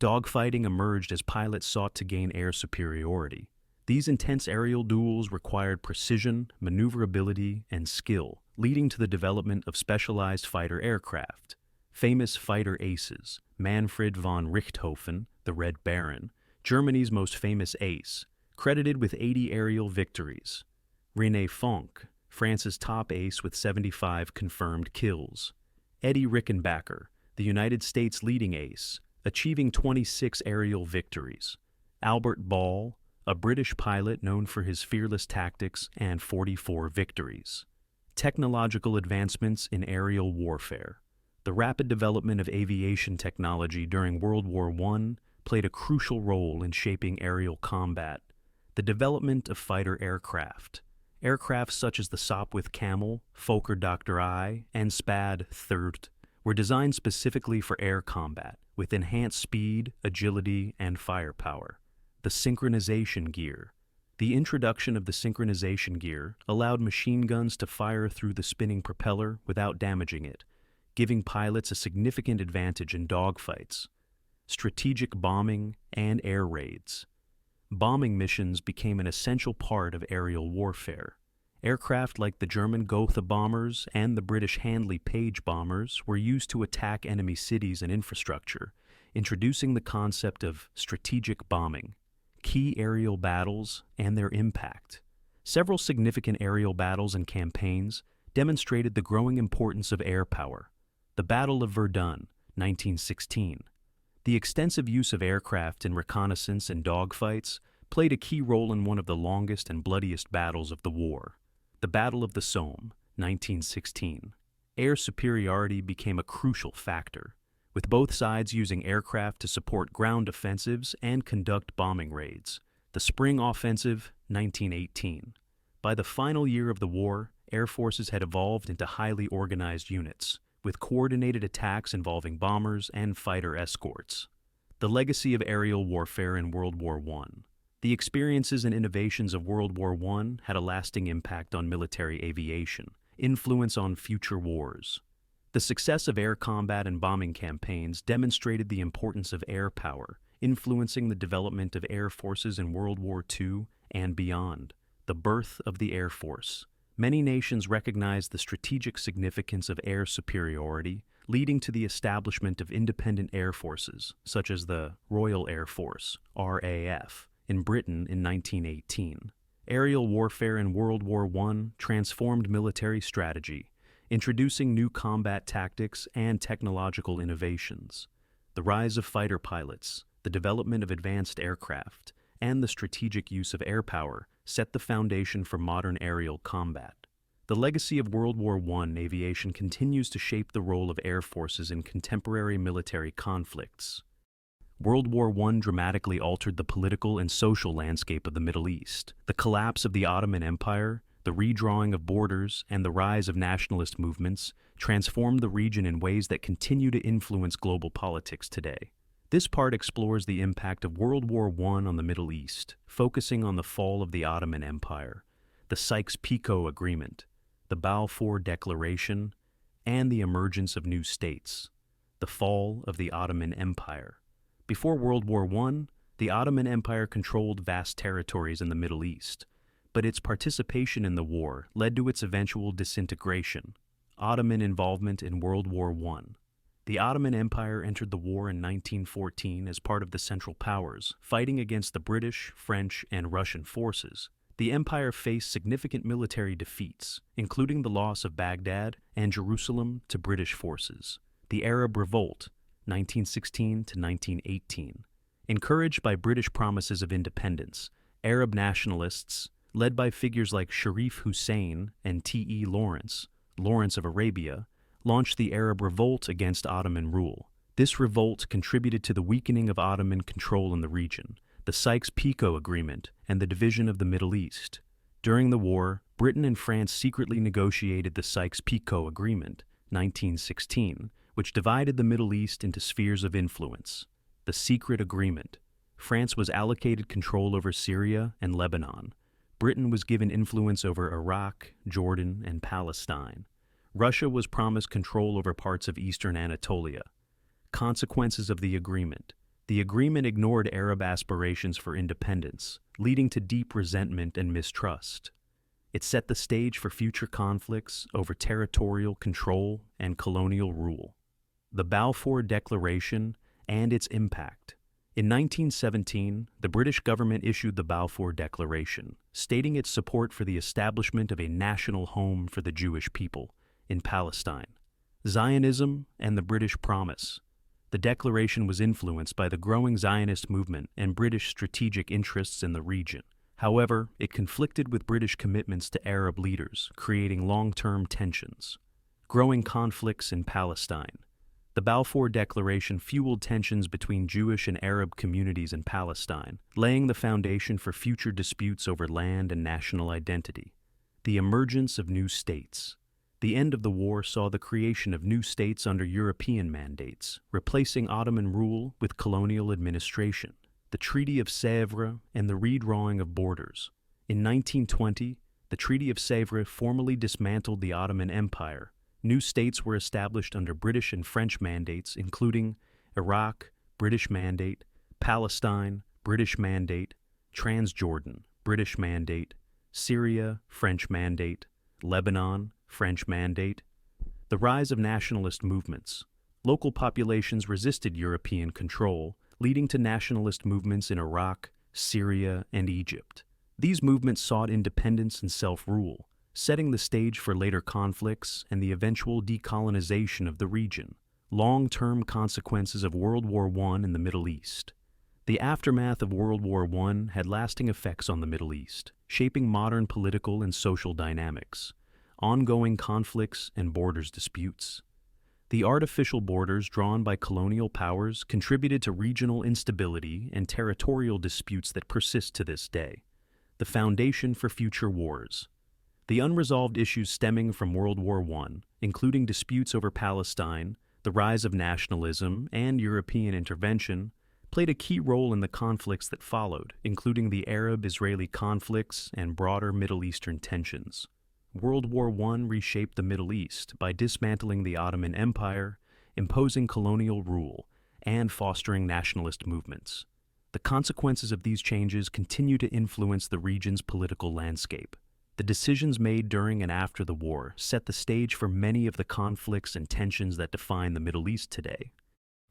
Dogfighting emerged as pilots sought to gain air superiority. These intense aerial duels required precision, maneuverability, and skill, leading to the development of specialized fighter aircraft. Famous fighter aces: Manfred von Richthofen, the Red Baron, Germany's most famous ace, credited with 80 aerial victories. René Fonck, France's top ace with 75 confirmed kills. Eddie Rickenbacker, the United States' leading ace, achieving 26 aerial victories. Albert Ball, a British pilot known for his fearless tactics, and 44 victories. Technological advancements in aerial warfare. The rapid development of aviation technology during World War I played a crucial role in shaping aerial combat. The development of fighter aircraft. Aircraft such as the Sopwith Camel, Fokker Dr. I, and Spad Third were designed specifically for air combat, with enhanced speed, agility, and firepower. The synchronization gear. The introduction of the synchronization gear allowed machine guns to fire through the spinning propeller without damaging it, giving pilots a significant advantage in dogfights. Strategic bombing and air raids. Bombing missions became an essential part of aerial warfare. Aircraft like the German Gotha bombers and the British Handley Page bombers were used to attack enemy cities and infrastructure, introducing the concept of strategic bombing. Key aerial battles and their impact. Several significant aerial battles and campaigns demonstrated the growing importance of air power. The Battle of Verdun, 1916. The extensive use of aircraft in reconnaissance and dogfights played a key role in one of the longest and bloodiest battles of the war. The Battle of the Somme, 1916. Air superiority became a crucial factor, with both sides using aircraft to support ground offensives and conduct bombing raids. The Spring Offensive, 1918. By the final year of the war, air forces had evolved into highly organized units, with coordinated attacks involving bombers and fighter escorts. The legacy of aerial warfare in World War I. The experiences and innovations of World War I had a lasting impact on military aviation, influence on future wars. The success of air combat and bombing campaigns demonstrated the importance of air power, influencing the development of air forces in World War II and beyond. The birth of the Air Force. Many nations recognized the strategic significance of air superiority, leading to the establishment of independent air forces, such as the Royal Air Force, RAF, in Britain in 1918. Aerial warfare in World War I transformed military strategy, introducing new combat tactics and technological innovations. The rise of fighter pilots, the development of advanced aircraft, and the strategic use of air power set the foundation for modern aerial combat. The legacy of World War I aviation continues to shape the role of air forces in contemporary military conflicts. World War I dramatically altered the political and social landscape of the Middle East. The collapse of the Ottoman Empire, the redrawing of borders, and the rise of nationalist movements transformed the region in ways that continue to influence global politics today. This part explores the impact of World War I on the Middle East, focusing on the fall of the Ottoman Empire, the Sykes-Picot Agreement, the Balfour Declaration, and the emergence of new states. The fall of the Ottoman Empire. Before World War I, the Ottoman Empire controlled vast territories in the Middle East, but its participation in the war led to its eventual disintegration. Ottoman involvement in World War I. The Ottoman Empire entered the war in 1914 as part of the Central Powers, fighting against the British, French, and Russian forces. the empire faced significant military defeats, including the loss of Baghdad and Jerusalem to British forces. The Arab Revolt, 1916 to 1918. Encouraged by British promises of independence, Arab nationalists, led by figures like Sharif Hussein and T.E. Lawrence, Lawrence of Arabia, launched the Arab Revolt against Ottoman rule. This revolt contributed to the weakening of Ottoman control in the region, the Sykes-Picot Agreement, and the division of the Middle East. During the war, Britain and France secretly negotiated the Sykes-Picot Agreement, 1916, which divided the Middle East into spheres of influence. The secret agreement. France was allocated control over Syria and Lebanon. Britain was given influence over Iraq, Jordan, and Palestine. Russia was promised control over parts of eastern Anatolia. Consequences of the agreement. The agreement ignored Arab aspirations for independence, leading to deep resentment and mistrust. It set the stage for future conflicts over territorial control and colonial rule. The Balfour Declaration and its impact. In 1917, the British government issued the Balfour Declaration, stating its support for the establishment of a national home for the Jewish people in Palestine. Zionism and the British Promise. The declaration was influenced by the growing Zionist movement and British strategic interests in the region. However, it conflicted with British commitments to Arab leaders, creating long-term tensions. Growing conflicts in Palestine. The Balfour Declaration fueled tensions between Jewish and Arab communities in Palestine, laying the foundation for future disputes over land and national identity. The emergence of new states. The end of the war saw the creation of new states under European mandates, replacing Ottoman rule with colonial administration. The Treaty of Sèvres and the redrawing of borders. In 1920, the Treaty of Sèvres formally dismantled the Ottoman Empire. New states were established under British and French mandates, including Iraq, British mandate, Palestine, British mandate, Transjordan, British mandate, Syria, French mandate, Lebanon, French mandate. The rise of nationalist movements. Local populations resisted European control, leading to nationalist movements in Iraq, Syria, and Egypt. These movements sought independence and self-rule, setting the stage for later conflicts and the eventual decolonization of the region. Long-term consequences of World War I in the Middle East. The aftermath of World War I had lasting effects on the Middle East, shaping modern political and social dynamics. Ongoing conflicts and borders disputes. The artificial borders drawn by colonial powers contributed to regional instability and territorial disputes that persist to this day. The foundation for future wars. The unresolved issues stemming from World War I, including disputes over Palestine, the rise of nationalism, and European intervention, played a key role in the conflicts that followed, including the Arab-Israeli conflicts and broader Middle Eastern tensions. World War I reshaped the Middle East by dismantling the Ottoman Empire, imposing colonial rule, and fostering nationalist movements. The consequences of these changes continue to influence the region's political landscape. The decisions made during and after the war set the stage for many of the conflicts and tensions that define the Middle East today.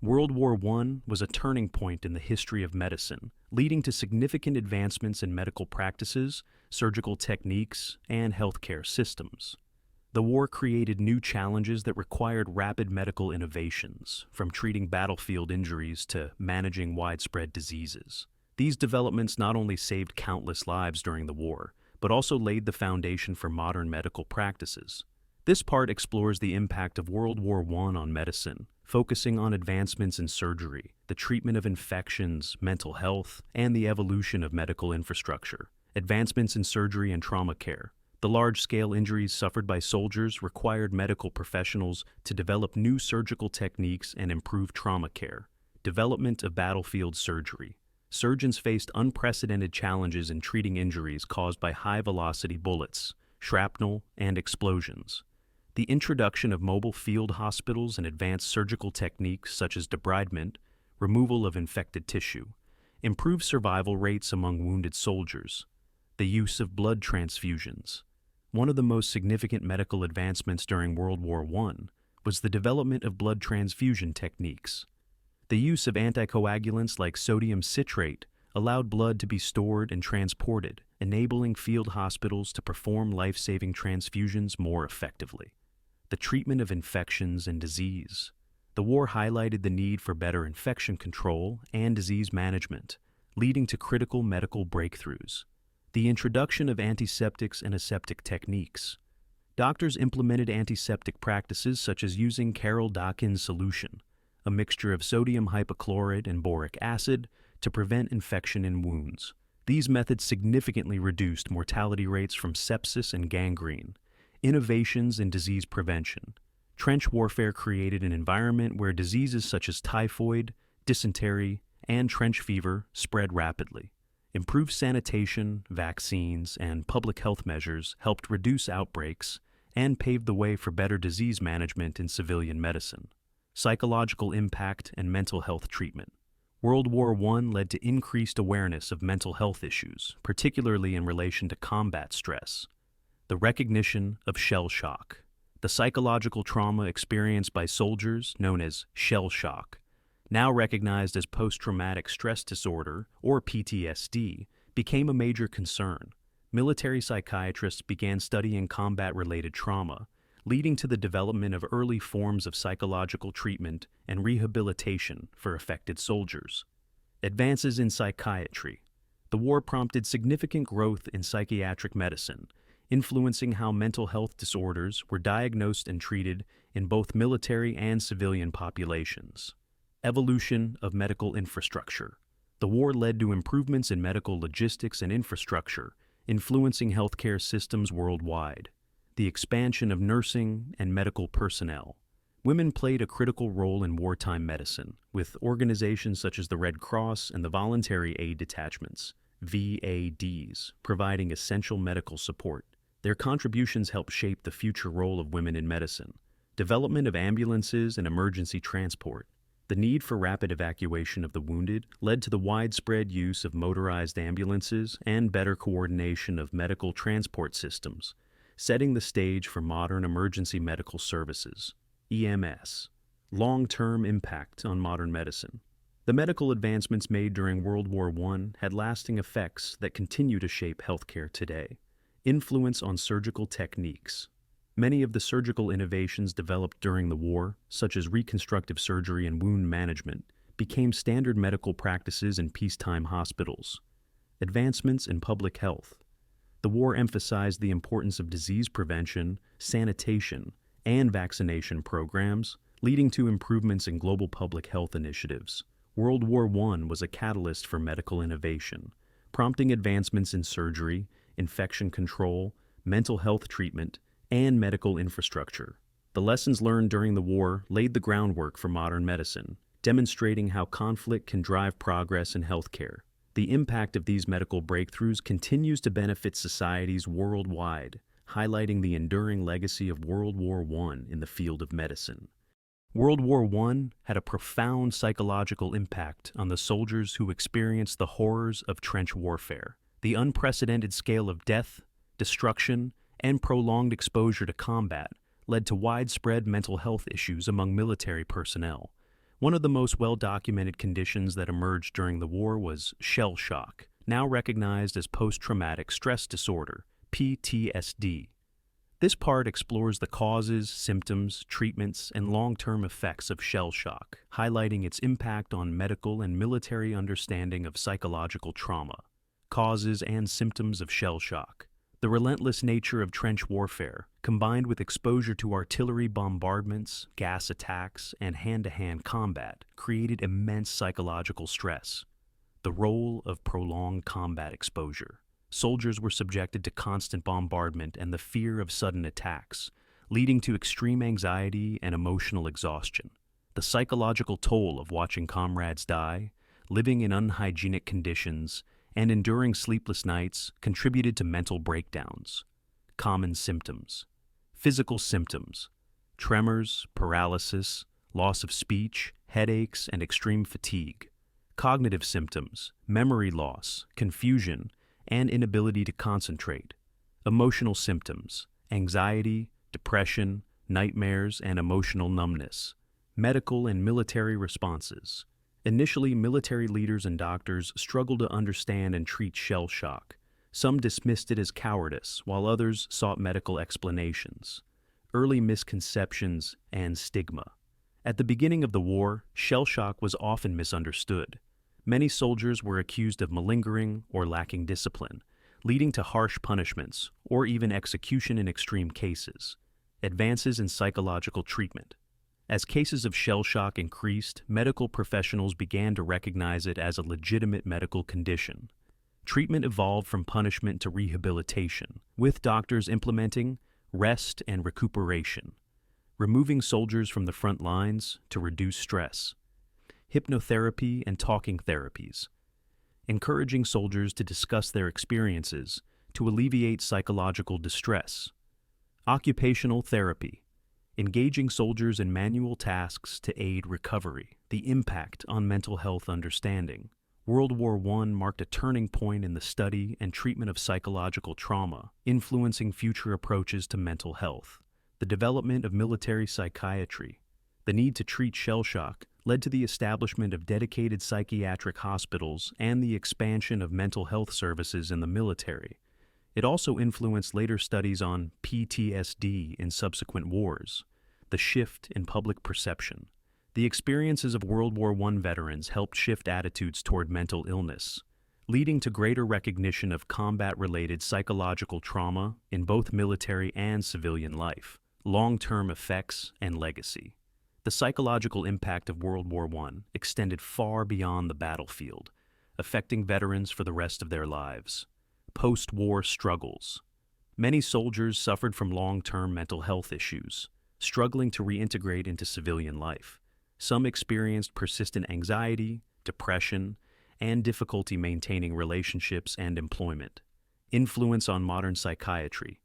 World War I was a turning point in the history of medicine, leading to significant advancements in medical practices, surgical techniques, and healthcare systems. The war created new challenges that required rapid medical innovations, from treating battlefield injuries to managing widespread diseases. These developments not only saved countless lives during the war, but also laid the foundation for modern medical practices. This part explores the impact of World War I on medicine, focusing on advancements in surgery, the treatment of infections, mental health, and the evolution of medical infrastructure. Advancements in surgery and trauma care. The large-scale injuries suffered by soldiers required medical professionals to develop new surgical techniques and improve trauma care. Development of battlefield surgery. Surgeons faced unprecedented challenges in treating injuries caused by high-velocity bullets, shrapnel, and explosions. The introduction of mobile field hospitals and advanced surgical techniques such as debridement, removal of infected tissue, improved survival rates among wounded soldiers. The use of blood transfusions. One of the most significant medical advancements during World War I was the development of blood transfusion techniques. The use of anticoagulants like sodium citrate allowed blood to be stored and transported, enabling field hospitals to perform life-saving transfusions more effectively. The treatment of infections and disease. The war highlighted the need for better infection control and disease management, leading to critical medical breakthroughs. The introduction of antiseptics and aseptic techniques. Doctors implemented antiseptic practices such as using Carroll-Dawkins solution, a mixture of sodium hypochlorite and boric acid, to prevent infection in wounds. These methods significantly reduced mortality rates from sepsis and gangrene. Innovations in disease prevention. Trench warfare created an environment where diseases such as typhoid, dysentery, and trench fever spread rapidly. Improved sanitation, vaccines, and public health measures helped reduce outbreaks and paved the way for better disease management in civilian medicine. Psychological impact and mental health treatment. World War I led to increased awareness of mental health issues, particularly in relation to combat stress. The recognition of shell shock. The psychological trauma experienced by soldiers, known as shell shock, now recognized as post-traumatic stress disorder, or PTSD, became a major concern. Military psychiatrists began studying combat-related trauma, leading to the development of early forms of psychological treatment and rehabilitation for affected soldiers. Advances in psychiatry. The war prompted significant growth in psychiatric medicine, influencing how mental health disorders were diagnosed and treated in both military and civilian populations. Evolution of medical infrastructure. The war led to improvements in medical logistics and infrastructure, influencing healthcare systems worldwide. The expansion of nursing and medical personnel. Women played a critical role in wartime medicine, with organizations such as the Red Cross and the Voluntary Aid Detachments, VADs, providing essential medical support. Their contributions helped shape the future role of women in medicine. Development of ambulances and emergency transport. The need for rapid evacuation of the wounded led to the widespread use of motorized ambulances and better coordination of medical transport systems, setting the stage for modern emergency medical services. EMS. Long-term impact on modern medicine. The medical advancements made during World War I had lasting effects that continue to shape healthcare today. Influence on surgical techniques. Many of the surgical innovations developed during the war, such as reconstructive surgery and wound management, became standard medical practices in peacetime hospitals. Advancements in public health. The war emphasized the importance of disease prevention, sanitation, and vaccination programs, leading to improvements in global public health initiatives. World War I was a catalyst for medical innovation, prompting advancements in surgery, infection control, mental health treatment, and medical infrastructure. The lessons learned during the war laid the groundwork for modern medicine, demonstrating how conflict can drive progress in healthcare. The impact of these medical breakthroughs continues to benefit societies worldwide, highlighting the enduring legacy of World War I in the field of medicine. World War I had a profound psychological impact on the soldiers who experienced the horrors of trench warfare. The unprecedented scale of death, destruction, and prolonged exposure to combat led to widespread mental health issues among military personnel. One of the most well-documented conditions that emerged during the war was shell shock, now recognized as post-traumatic stress disorder, PTSD. This part explores the causes, symptoms, treatments, and long-term effects of shell shock, highlighting its impact on medical and military understanding of psychological trauma. Causes and symptoms of shell shock. The relentless nature of trench warfare, combined with exposure to artillery bombardments, gas attacks, and hand-to-hand combat, created immense psychological stress. The role of prolonged combat exposure. Soldiers were subjected to constant bombardment and the fear of sudden attacks, leading to extreme anxiety and emotional exhaustion. The psychological toll of watching comrades die, living in unhygienic conditions, and enduring sleepless nights contributed to mental breakdowns. Common symptoms. Physical symptoms. Tremors, paralysis, loss of speech, headaches, and extreme fatigue. Cognitive symptoms. Memory loss, confusion, and inability to concentrate. Emotional symptoms. Anxiety, depression, nightmares, and emotional numbness. Medical and military responses. Initially, military leaders and doctors struggled to understand and treat shell shock. Some dismissed it as cowardice, while others sought medical explanations. Early misconceptions and stigma. At the beginning of the war, shell shock was often misunderstood. Many soldiers were accused of malingering or lacking discipline, leading to harsh punishments or even execution in extreme cases. Advances in psychological treatment. As cases of shell shock increased, medical professionals began to recognize it as a legitimate medical condition. Treatment evolved from punishment to rehabilitation, with doctors implementing rest and recuperation, removing soldiers from the front lines to reduce stress, hypnotherapy and talking therapies, encouraging soldiers to discuss their experiences to alleviate psychological distress, occupational therapy, engaging soldiers in manual tasks to aid recovery, the impact on mental health understanding. World War I marked a turning point in the study and treatment of psychological trauma, influencing future approaches to mental health. The development of military psychiatry, the need to treat shell shock, led to the establishment of dedicated psychiatric hospitals and the expansion of mental health services in the military. It also influenced later studies on PTSD in subsequent wars. The shift in public perception. The experiences of World War I veterans helped shift attitudes toward mental illness, leading to greater recognition of combat-related psychological trauma in both military and civilian life, long-term effects, and legacy. The psychological impact of World War I extended far beyond the battlefield, affecting veterans for the rest of their lives. Post-war struggles. Many soldiers suffered from long-term mental health issues, struggling to reintegrate into civilian life. Some experienced persistent anxiety, depression, and difficulty maintaining relationships and employment. Influence on modern psychiatry.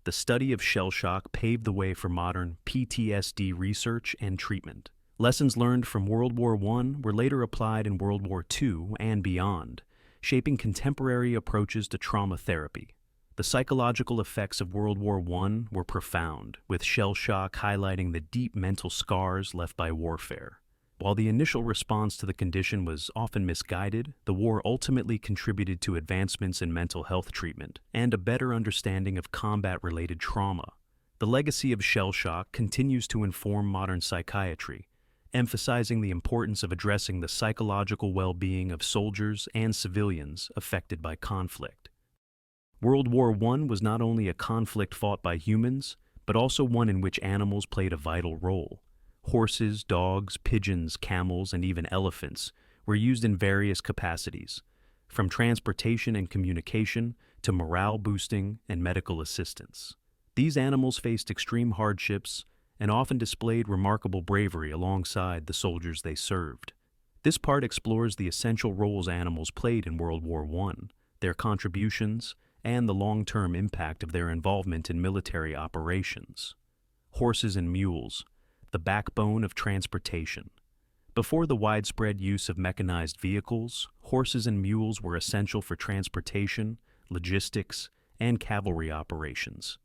The study of shell shock paved the way for modern PTSD research and treatment. Lessons learned from World War I were later applied in World War II and beyond, shaping contemporary approaches to trauma therapy. The psychological effects of World War I were profound, with shell shock highlighting the deep mental scars left by warfare. While the initial response to the condition was often misguided, the war ultimately contributed to advancements in mental health treatment and a better understanding of combat-related trauma. The legacy of shell shock continues to inform modern psychiatry, emphasizing the importance of addressing the psychological well-being of soldiers and civilians affected by conflict. World War I was not only a conflict fought by humans, but also one in which animals played a vital role. Horses, dogs, pigeons, camels, and even elephants were used in various capacities, from transportation and communication to morale boosting and medical assistance. These animals faced extreme hardships and often displayed remarkable bravery alongside the soldiers they served. This part explores the essential roles animals played in World War I, their contributions, and the long-term impact of their involvement in military operations. Horses and mules, the backbone of transportation. Before the widespread use of mechanized vehicles, horses and mules were essential for transportation, logistics, and cavalry operations.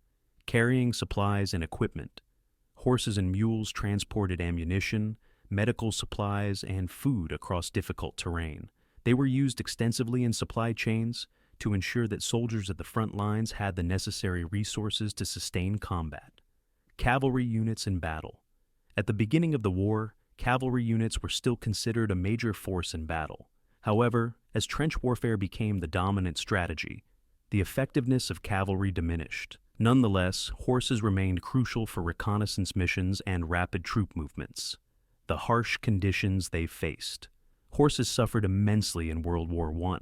Carrying supplies and equipment, horses and mules transported ammunition, medical supplies, and food across difficult terrain. They were used extensively in supply chains to ensure that soldiers at the front lines had the necessary resources to sustain combat. Cavalry units in battle. At the beginning of the war, cavalry units were still considered a major force in battle. However, as trench warfare became the dominant strategy, the effectiveness of cavalry diminished. Nonetheless, horses remained crucial for reconnaissance missions and rapid troop movements. The harsh conditions they faced. Horses suffered immensely in World War I,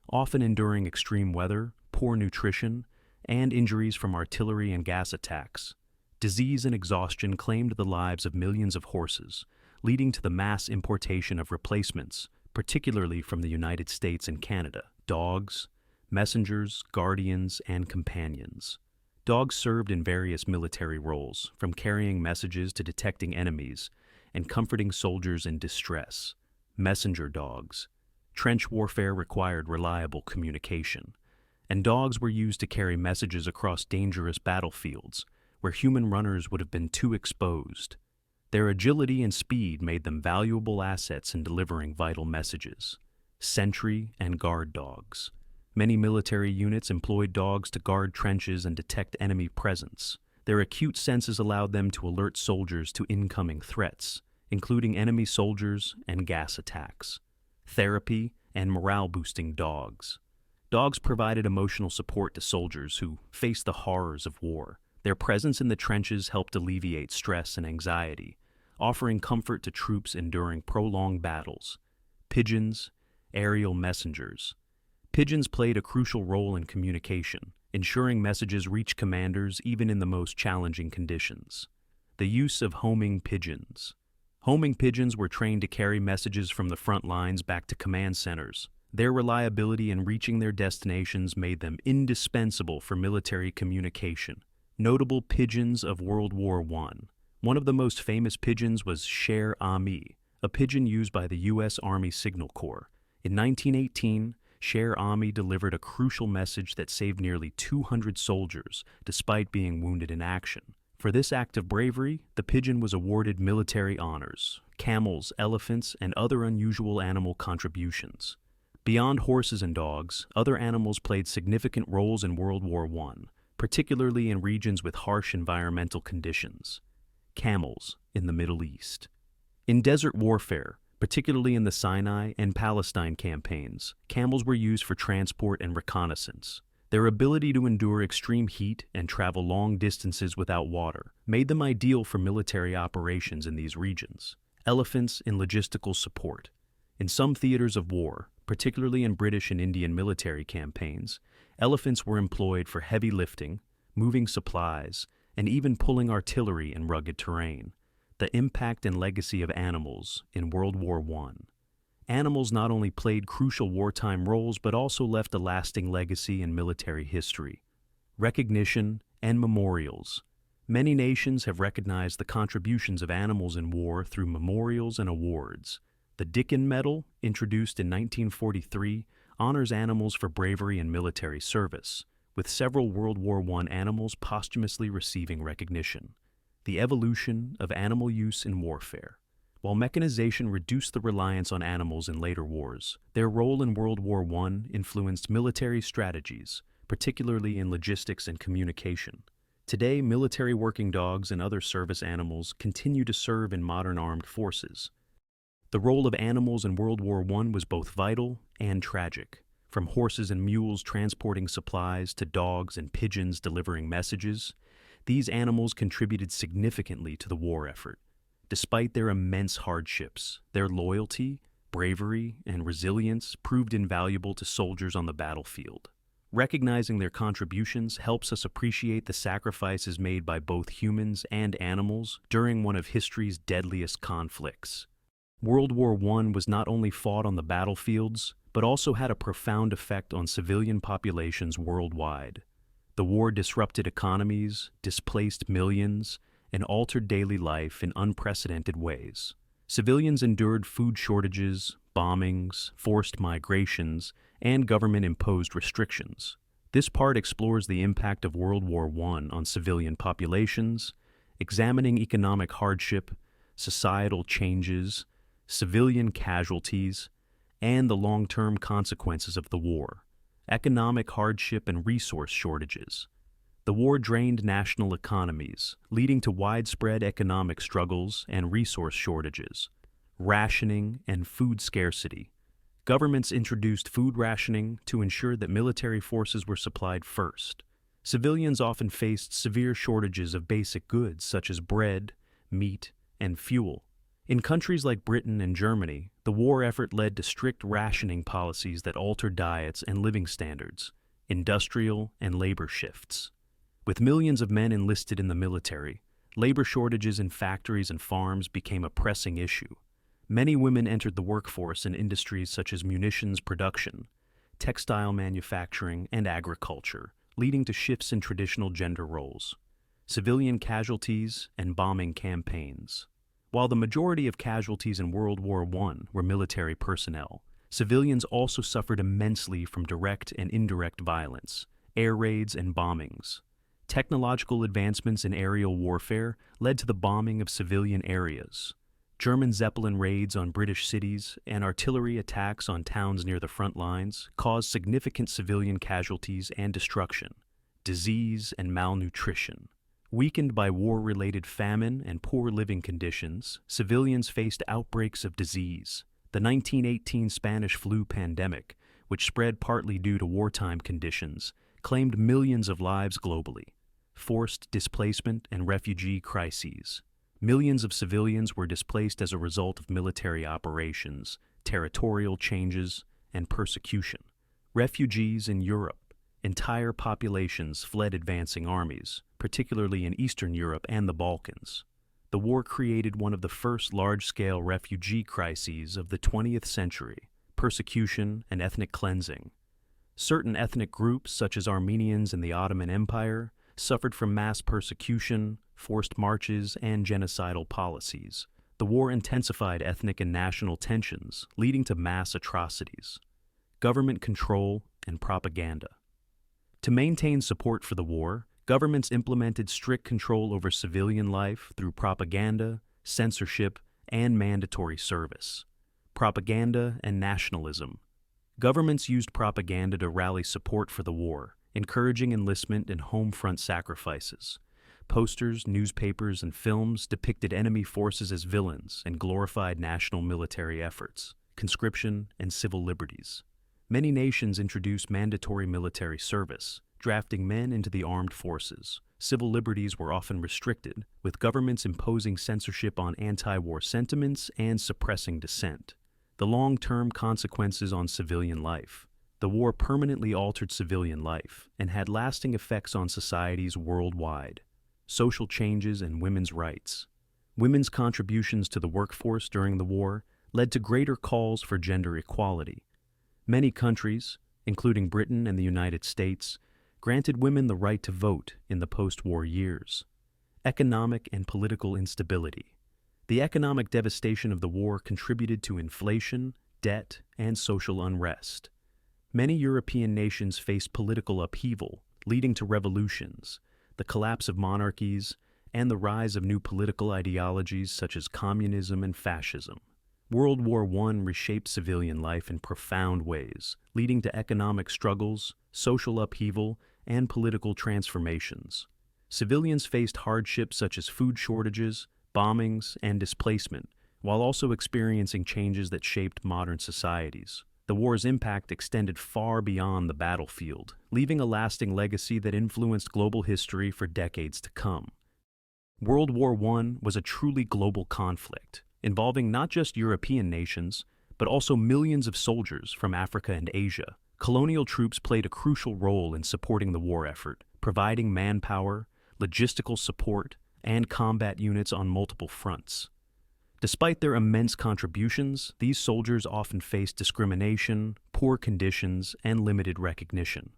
often enduring extreme weather, poor nutrition, and injuries from artillery and gas attacks. Disease and exhaustion claimed the lives of millions of horses, leading to the mass importation of replacements, particularly from the United States and Canada. Dogs, messengers, guardians, and companions. Dogs served in various military roles, from carrying messages to detecting enemies and comforting soldiers in distress. Messenger dogs. Trench warfare required reliable communication, and dogs were used to carry messages across dangerous battlefields where human runners would have been too exposed. Their agility and speed made them valuable assets in delivering vital messages. Sentry and guard dogs. Many military units employed dogs to guard trenches and detect enemy presence. Their acute senses allowed them to alert soldiers to incoming threats, including enemy soldiers and gas attacks. Therapy and morale-boosting dogs. Dogs provided emotional support to soldiers who faced the horrors of war. Their presence in the trenches helped alleviate stress and anxiety, offering comfort to troops enduring prolonged battles. Pigeons, aerial messengers. Pigeons played a crucial role in communication, ensuring messages reached commanders even in the most challenging conditions. The use of homing pigeons. Homing pigeons were trained to carry messages from the front lines back to command centers. Their reliability in reaching their destinations made them indispensable for military communication. Notable pigeons of World War I. One of the most famous pigeons was Cher Ami, a pigeon used by the U.S. Army Signal Corps. In 1918, Cher Ami delivered a crucial message that saved nearly 200 soldiers, despite being wounded in action. For this act of bravery, the pigeon was awarded military honors, camels, elephants, and other unusual animal contributions. Beyond horses and dogs, other animals played significant roles in World War I, particularly in regions with harsh environmental conditions. Camels in the Middle East. In desert warfare, particularly in the Sinai and Palestine campaigns, camels were used for transport and reconnaissance. Their ability to endure extreme heat and travel long distances without water made them ideal for military operations in these regions. Elephants in logistical support. In some theaters of war, particularly in British and Indian military campaigns, elephants were employed for heavy lifting, moving supplies, and even pulling artillery in rugged terrain. The impact and legacy of animals in World War I. Animals not only played crucial wartime roles but also left a lasting legacy in military history. Recognition and memorials. Many nations have recognized the contributions of animals in war through memorials and awards. The Dickin Medal, introduced in 1943, honors animals for bravery in military service, with several World War I animals posthumously receiving recognition. The evolution of animal use in warfare. While mechanization reduced the reliance on animals in later wars, their role in World War I influenced military strategies, particularly in logistics and communication. Today, military working dogs and other service animals continue to serve in modern armed forces. The role of animals in World War I was both vital and tragic. From horses and mules transporting supplies to dogs and pigeons delivering messages, these animals contributed significantly to the war effort. Despite their immense hardships, their loyalty, bravery, and resilience proved invaluable to soldiers on the battlefield. Recognizing their contributions helps us appreciate the sacrifices made by both humans and animals during one of history's deadliest conflicts. World War I was not only fought on the battlefields, but also had a profound effect on civilian populations worldwide. The war disrupted economies, displaced millions, and altered daily life in unprecedented ways. Civilians endured food shortages, bombings, forced migrations, and government-imposed restrictions. This part explores the impact of World War I on civilian populations, examining economic hardship, societal changes, civilian casualties, and the long-term consequences of the war. Economic hardship and resource shortages. The war drained national economies, leading to widespread economic struggles and resource shortages. Rationing and food scarcity. Governments introduced food rationing to ensure that military forces were supplied first. Civilians often faced severe shortages of basic goods such as bread, meat, and fuel. In countries like Britain and Germany, the war effort led to strict rationing policies that altered diets and living standards, industrial and labor shifts. With millions of men enlisted in the military, labor shortages in factories and farms became a pressing issue. Many women entered the workforce in industries such as munitions production, textile manufacturing, and agriculture, leading to shifts in traditional gender roles. Civilian casualties and bombing campaigns. While the majority of casualties in World War I were military personnel, civilians also suffered immensely from direct and indirect violence, air raids, and bombings. Technological advancements in aerial warfare led to the bombing of civilian areas. German Zeppelin raids on British cities and artillery attacks on towns near the front lines caused significant civilian casualties and destruction. Disease and malnutrition. Weakened by war-related famine and poor living conditions, civilians faced outbreaks of disease. The 1918 Spanish flu pandemic, which spread partly due to wartime conditions, claimed millions of lives globally. Forced displacement and refugee crises. Millions of civilians were displaced as a result of military operations, territorial changes, and persecution. Refugees in Europe. Entire populations fled advancing armies, particularly in Eastern Europe and the Balkans. The war created one of the first large-scale refugee crises of the 20th century, persecution and ethnic cleansing. Certain ethnic groups, such as Armenians in the Ottoman Empire, suffered from mass persecution, forced marches, and genocidal policies. The war intensified ethnic and national tensions, leading to mass atrocities. Government control and propaganda. To maintain support for the war, governments implemented strict control over civilian life through propaganda, censorship, and mandatory service. Propaganda and nationalism. Governments used propaganda to rally support for the war, encouraging enlistment and home front sacrifices. Posters, newspapers, and films depicted enemy forces as villains and glorified national military efforts, conscription, and civil liberties. Many nations introduced mandatory military service, drafting men into the armed forces. Civil liberties were often restricted, with governments imposing censorship on anti-war sentiments and suppressing dissent. The long-term consequences on civilian life. The war permanently altered civilian life and had lasting effects on societies worldwide. Social changes and women's rights. Women's contributions to the workforce during the war led to greater calls for gender equality. Many countries, including Britain and the United States, granted women the right to vote in the post-war years. Economic and political instability. The economic devastation of the war contributed to inflation, debt, and social unrest. Many European nations faced political upheaval, leading to revolutions, the collapse of monarchies, and the rise of new political ideologies such as communism and fascism. World War I reshaped civilian life in profound ways, leading to economic struggles, social upheaval, and political transformations. Civilians faced hardships such as food shortages, bombings, and displacement, while also experiencing changes that shaped modern societies. The war's impact extended far beyond the battlefield, leaving a lasting legacy that influenced global history for decades to come. World War I was a truly global conflict, involving not just European nations, but also millions of soldiers from Africa and Asia. Colonial troops played a crucial role in supporting the war effort, providing manpower, logistical support, and combat units on multiple fronts. Despite their immense contributions, these soldiers often faced discrimination, poor conditions, and limited recognition.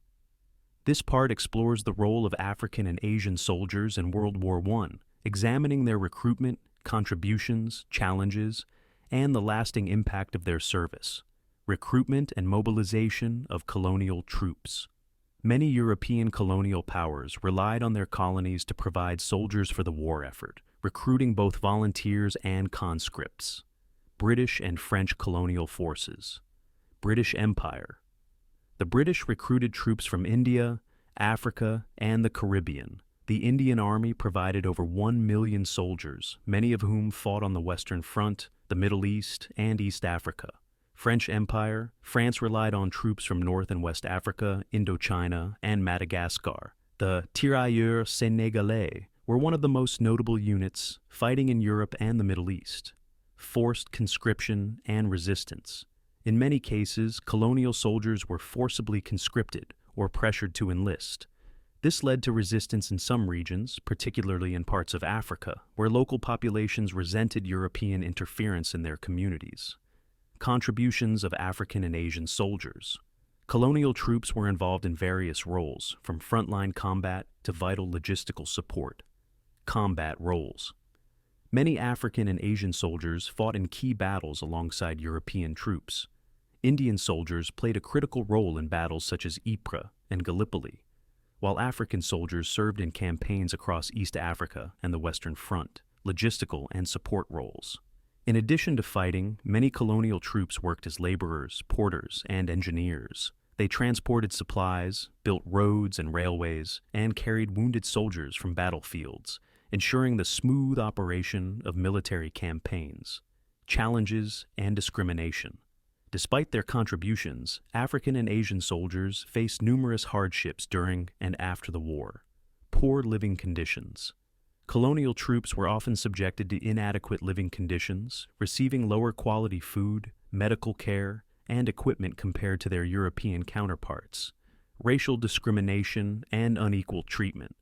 This part explores the role of African and Asian soldiers in World War I, examining their recruitment, contributions, challenges, and the lasting impact of their service. Recruitment and mobilization of colonial troops. Many European colonial powers relied on their colonies to provide soldiers for the war effort, recruiting both volunteers and conscripts. British and French colonial forces. British Empire. The British recruited troops from India, Africa, and the Caribbean. The Indian Army provided over 1 million soldiers, many of whom fought on the Western Front, the Middle East, and East Africa. French Empire. France relied on troops from North and West Africa, Indochina, and Madagascar. The Tirailleurs Sénégalais were one of the most notable units, fighting in Europe and the Middle East. Forced conscription and resistance. In many cases, colonial soldiers were forcibly conscripted or pressured to enlist. This led to resistance in some regions, particularly in parts of Africa, where local populations resented European interference in their communities. Contributions of African and Asian soldiers. Colonial troops were involved in various roles, from frontline combat to vital logistical support. Combat roles. Many African and Asian soldiers fought in key battles alongside European troops. Indian soldiers played a critical role in battles such as Ypres and Gallipoli, while African soldiers served in campaigns across East Africa and the Western Front, logistical and support roles. In addition to fighting, many colonial troops worked as laborers, porters, and engineers. They transported supplies, built roads and railways, and carried wounded soldiers from battlefields, ensuring the smooth operation of military campaigns. Challenges and discrimination. Despite their contributions, African and Asian soldiers faced numerous hardships during and after the war. Poor living conditions. Colonial troops were often subjected to inadequate living conditions, receiving lower quality food, medical care, and equipment compared to their European counterparts. Racial discrimination and unequal treatment.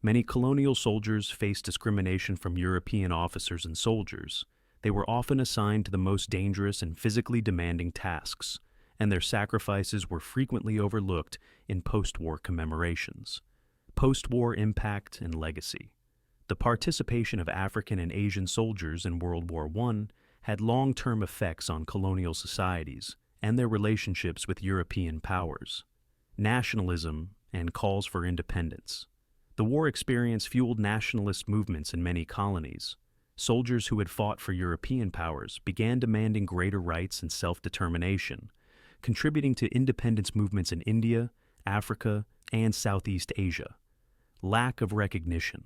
Many colonial soldiers faced discrimination from European officers and soldiers. They were often assigned to the most dangerous and physically demanding tasks, and their sacrifices were frequently overlooked in post-war commemorations. Post-war impact and legacy. The participation of African and Asian soldiers in World War I had long-term effects on colonial societies and their relationships with European powers. Nationalism and calls for independence. The war experience fueled nationalist movements in many colonies. Soldiers who had fought for European powers began demanding greater rights and self-determination, contributing to independence movements in India, Africa, and Southeast Asia. Lack of recognition.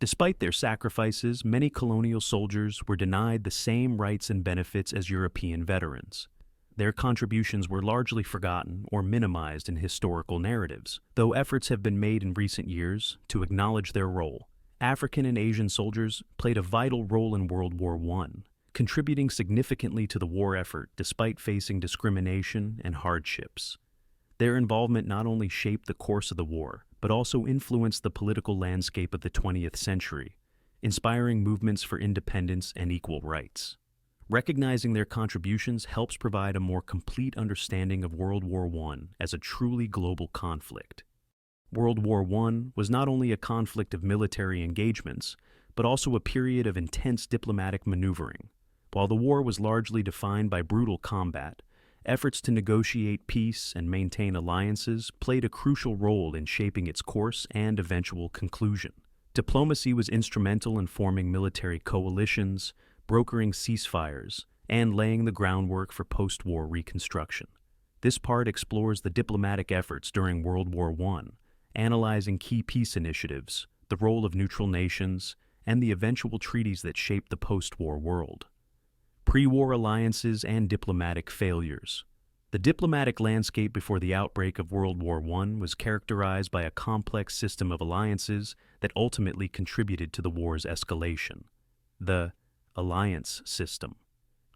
Despite their sacrifices, many colonial soldiers were denied the same rights and benefits as European veterans. Their contributions were largely forgotten or minimized in historical narratives, though efforts have been made in recent years to acknowledge their role. African and Asian soldiers played a vital role in World War I, contributing significantly to the war effort despite facing discrimination and hardships. Their involvement not only shaped the course of the war, but also influenced the political landscape of the 20th century, inspiring movements for independence and equal rights. Recognizing their contributions helps provide a more complete understanding of World War I as a truly global conflict. World War I was not only a conflict of military engagements, but also a period of intense diplomatic maneuvering. While the war was largely defined by brutal combat, efforts to negotiate peace and maintain alliances played a crucial role in shaping its course and eventual conclusion. Diplomacy was instrumental in forming military coalitions, brokering ceasefires, and laying the groundwork for post-war reconstruction. This part explores the diplomatic efforts during World War I, analyzing key peace initiatives, the role of neutral nations, and the eventual treaties that shaped the post-war world. Pre-war alliances and diplomatic failures. The diplomatic landscape before the outbreak of World War I was characterized by a complex system of alliances that ultimately contributed to the war's escalation. The alliance system.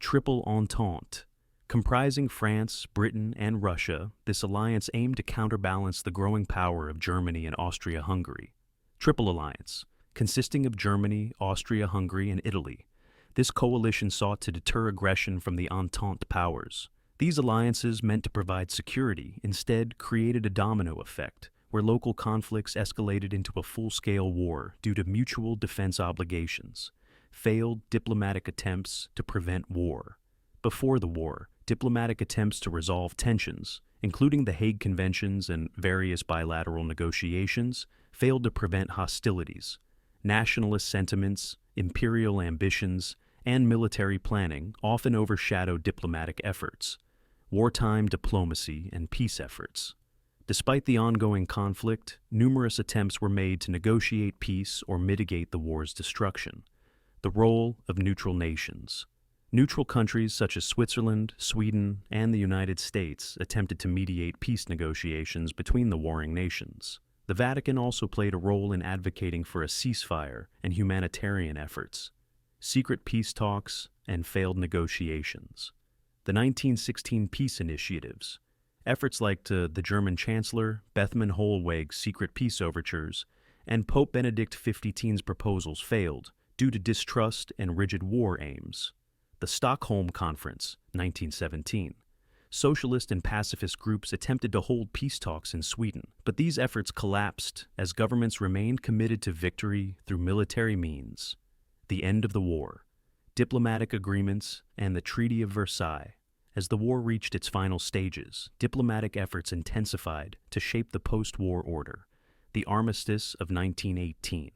Triple Entente. Comprising France, Britain, and Russia, this alliance aimed to counterbalance the growing power of Germany and Austria-Hungary. Triple Alliance, consisting of Germany, Austria-Hungary, and Italy. This coalition sought to deter aggression from the Entente powers. These alliances, meant to provide security, instead created a domino effect, where local conflicts escalated into a full-scale war due to mutual defense obligations. Failed diplomatic attempts to prevent war. Before the war, diplomatic attempts to resolve tensions, including the Hague Conventions and various bilateral negotiations, failed to prevent hostilities. Nationalist sentiments, imperial ambitions, and military planning often overshadowed diplomatic efforts, wartime diplomacy, and peace efforts. Despite the ongoing conflict, numerous attempts were made to negotiate peace or mitigate the war's destruction. The role of neutral nations. Neutral countries such as Switzerland, Sweden, and the United States attempted to mediate peace negotiations between the warring nations. The Vatican also played a role in advocating for a ceasefire and humanitarian efforts. Secret peace talks and failed negotiations. The 1916 peace initiatives. Efforts like the German Chancellor Bethmann Hollweg's secret peace overtures and Pope Benedict XV's proposals failed due to distrust and rigid war aims. The Stockholm Conference, 1917. Socialist and pacifist groups attempted to hold peace talks in Sweden, but these efforts collapsed as governments remained committed to victory through military means. The end of the war, diplomatic agreements, and the Treaty of Versailles. As the war reached its final stages, diplomatic efforts intensified to shape the post-war order, the Armistice of 1918.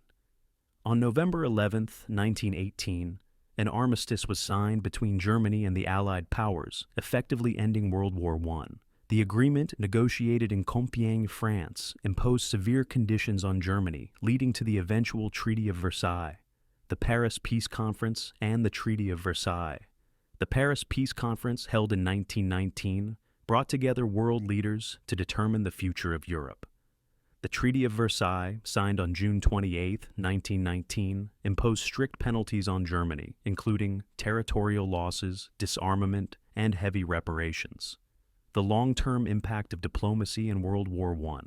On November 11, 1918, an armistice was signed between Germany and the Allied powers, effectively ending World War I. The agreement, negotiated in Compiègne, France, imposed severe conditions on Germany, leading to the eventual Treaty of Versailles, the Paris Peace Conference, and the Treaty of Versailles. The Paris Peace Conference, held in 1919, brought together world leaders to determine the future of Europe. The Treaty of Versailles, signed on June 28, 1919, imposed strict penalties on Germany, including territorial losses, disarmament, and heavy reparations. The long-term impact of diplomacy in World War I.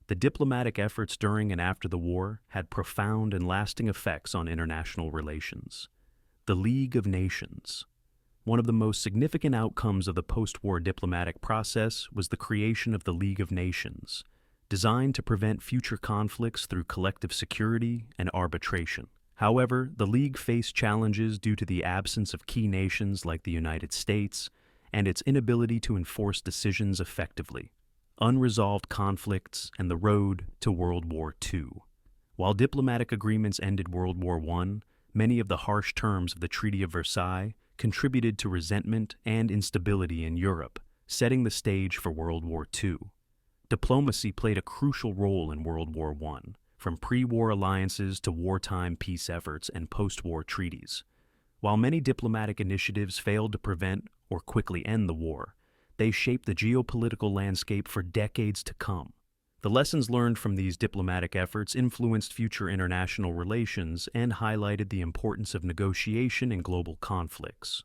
The diplomatic efforts during and after the war had profound and lasting effects on international relations. The League of Nations. One of the most significant outcomes of the post-war diplomatic process was the creation of the League of Nations, designed to prevent future conflicts through collective security and arbitration. However, the League faced challenges due to the absence of key nations like the United States and its inability to enforce decisions effectively, unresolved conflicts, and the road to World War II. While diplomatic agreements ended World War I, many of the harsh terms of the Treaty of Versailles contributed to resentment and instability in Europe, setting the stage for World War II. Diplomacy played a crucial role in World War I, from pre-war alliances to wartime peace efforts and post-war treaties. While many diplomatic initiatives failed to prevent or quickly end the war, they shaped the geopolitical landscape for decades to come. The lessons learned from these diplomatic efforts influenced future international relations and highlighted the importance of negotiation in global conflicts.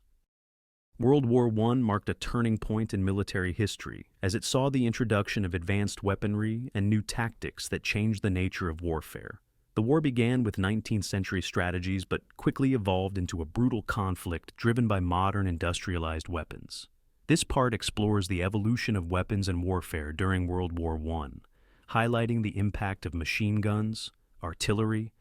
World War I marked a turning point in military history, as it saw the introduction of advanced weaponry and new tactics that changed the nature of warfare. The war began with 19th century strategies but quickly evolved into a brutal conflict driven by modern industrialized weapons. This part explores the evolution of weapons and warfare during World War I, highlighting the impact of machine guns, artillery,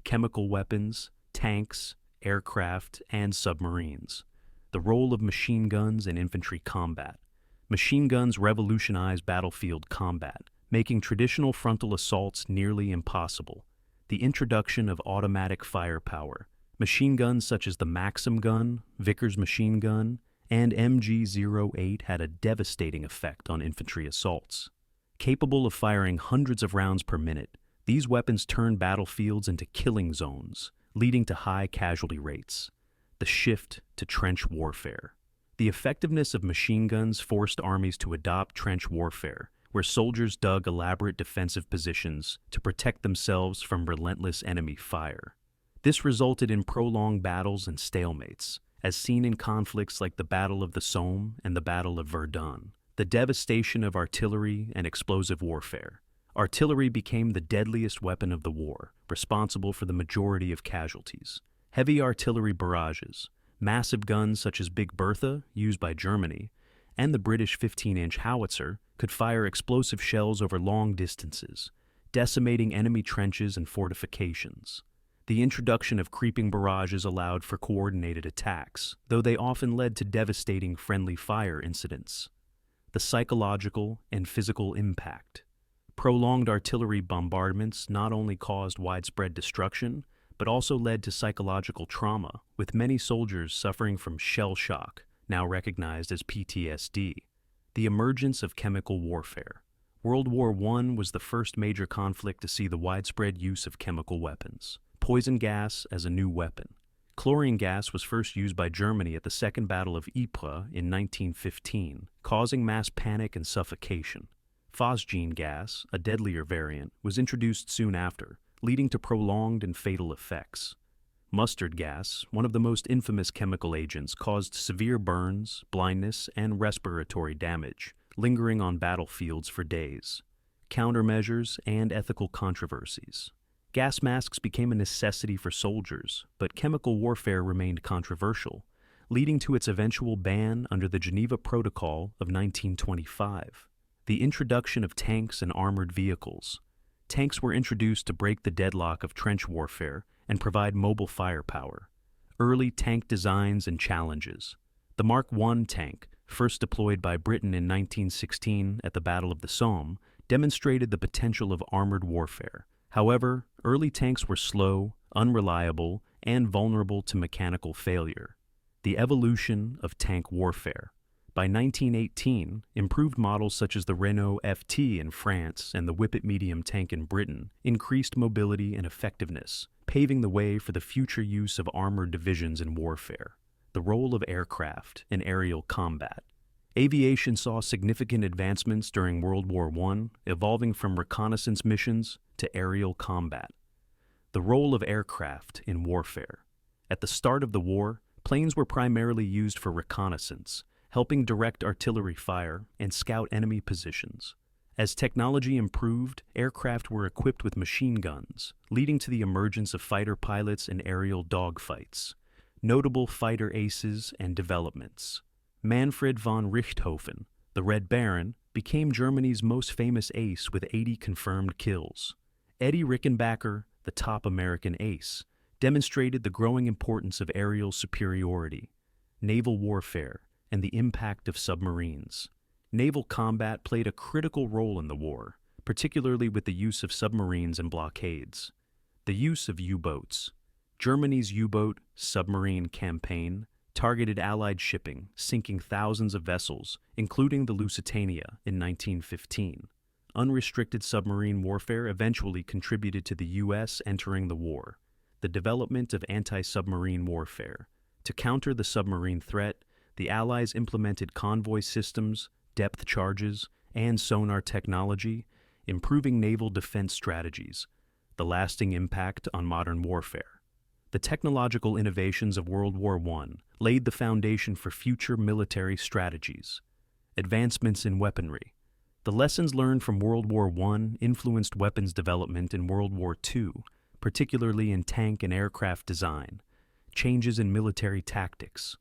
chemical weapons, tanks, aircraft, and submarines. The role of machine guns in infantry combat. Machine guns revolutionized battlefield combat, making traditional frontal assaults nearly impossible. The introduction of automatic firepower. Machine guns such as the Maxim gun, Vickers machine gun, and MG-08 had a devastating effect on infantry assaults. Capable of firing hundreds of rounds per minute, these weapons turned battlefields into killing zones, leading to high casualty rates. The shift to trench warfare. The effectiveness of machine guns forced armies to adopt trench warfare, where soldiers dug elaborate defensive positions to protect themselves from relentless enemy fire. This resulted in prolonged battles and stalemates, as seen in conflicts like the Battle of the Somme and the Battle of Verdun. The devastation of artillery and explosive warfare. Artillery became the deadliest weapon of the war, responsible for the majority of casualties. Heavy artillery barrages, massive guns such as Big Bertha, used by Germany, and the British 15-inch howitzer could fire explosive shells over long distances, decimating enemy trenches and fortifications. The introduction of creeping barrages allowed for coordinated attacks, though they often led to devastating friendly fire incidents. The psychological and physical impact. Prolonged artillery bombardments not only caused widespread destruction, but also led to psychological trauma, with many soldiers suffering from shell shock, now recognized as PTSD. The emergence of chemical warfare. World War I was the first major conflict to see the widespread use of chemical weapons. Poison gas as a new weapon. Chlorine gas was first used by Germany at the Second Battle of Ypres in 1915, causing mass panic and suffocation. Phosgene gas, a deadlier variant, was introduced soon after, leading to prolonged and fatal effects. Mustard gas, one of the most infamous chemical agents, caused severe burns, blindness, and respiratory damage, lingering on battlefields for days. Countermeasures and ethical controversies. Gas masks became a necessity for soldiers, but chemical warfare remained controversial, leading to its eventual ban under the Geneva Protocol of 1925. The introduction of tanks and armored vehicles. Tanks were introduced to break the deadlock of trench warfare and provide mobile firepower. Early tank designs and challenges. The Mark I tank, first deployed by Britain in 1916 at the Battle of the Somme, demonstrated the potential of armored warfare. However, early tanks were slow, unreliable, and vulnerable to mechanical failure. The evolution of tank warfare. By 1918, improved models such as the Renault FT in France and the Whippet medium tank in Britain increased mobility and effectiveness, paving the way for the future use of armored divisions in warfare. The role of aircraft in aerial combat. Aviation saw significant advancements during World War I, evolving from reconnaissance missions to aerial combat. The role of aircraft in warfare. At the start of the war, planes were primarily used for reconnaissance, helping direct artillery fire and scout enemy positions. As technology improved, aircraft were equipped with machine guns, leading to the emergence of fighter pilots and aerial dogfights. Notable fighter aces and developments. Manfred von Richthofen, the Red Baron, became Germany's most famous ace with 80 confirmed kills. Eddie Rickenbacker, the top American ace, demonstrated the growing importance of aerial superiority, naval warfare, and the impact of submarines. Naval combat played a critical role in the war, particularly with the use of submarines and blockades. The use of U-boats. Germany's U-boat submarine campaign targeted Allied shipping, sinking thousands of vessels, including the Lusitania in 1915. Unrestricted submarine warfare eventually contributed to the U.S. entering the war. The development of anti-submarine warfare. To counter the submarine threat, the Allies implemented convoy systems, depth charges, and sonar technology, improving naval defense strategies. The lasting impact on modern warfare. The technological innovations of World War I laid the foundation for future military strategies. Advancements in weaponry. The lessons learned from World War I influenced weapons development in World War II, particularly in tank and aircraft design. Changes in military tactics.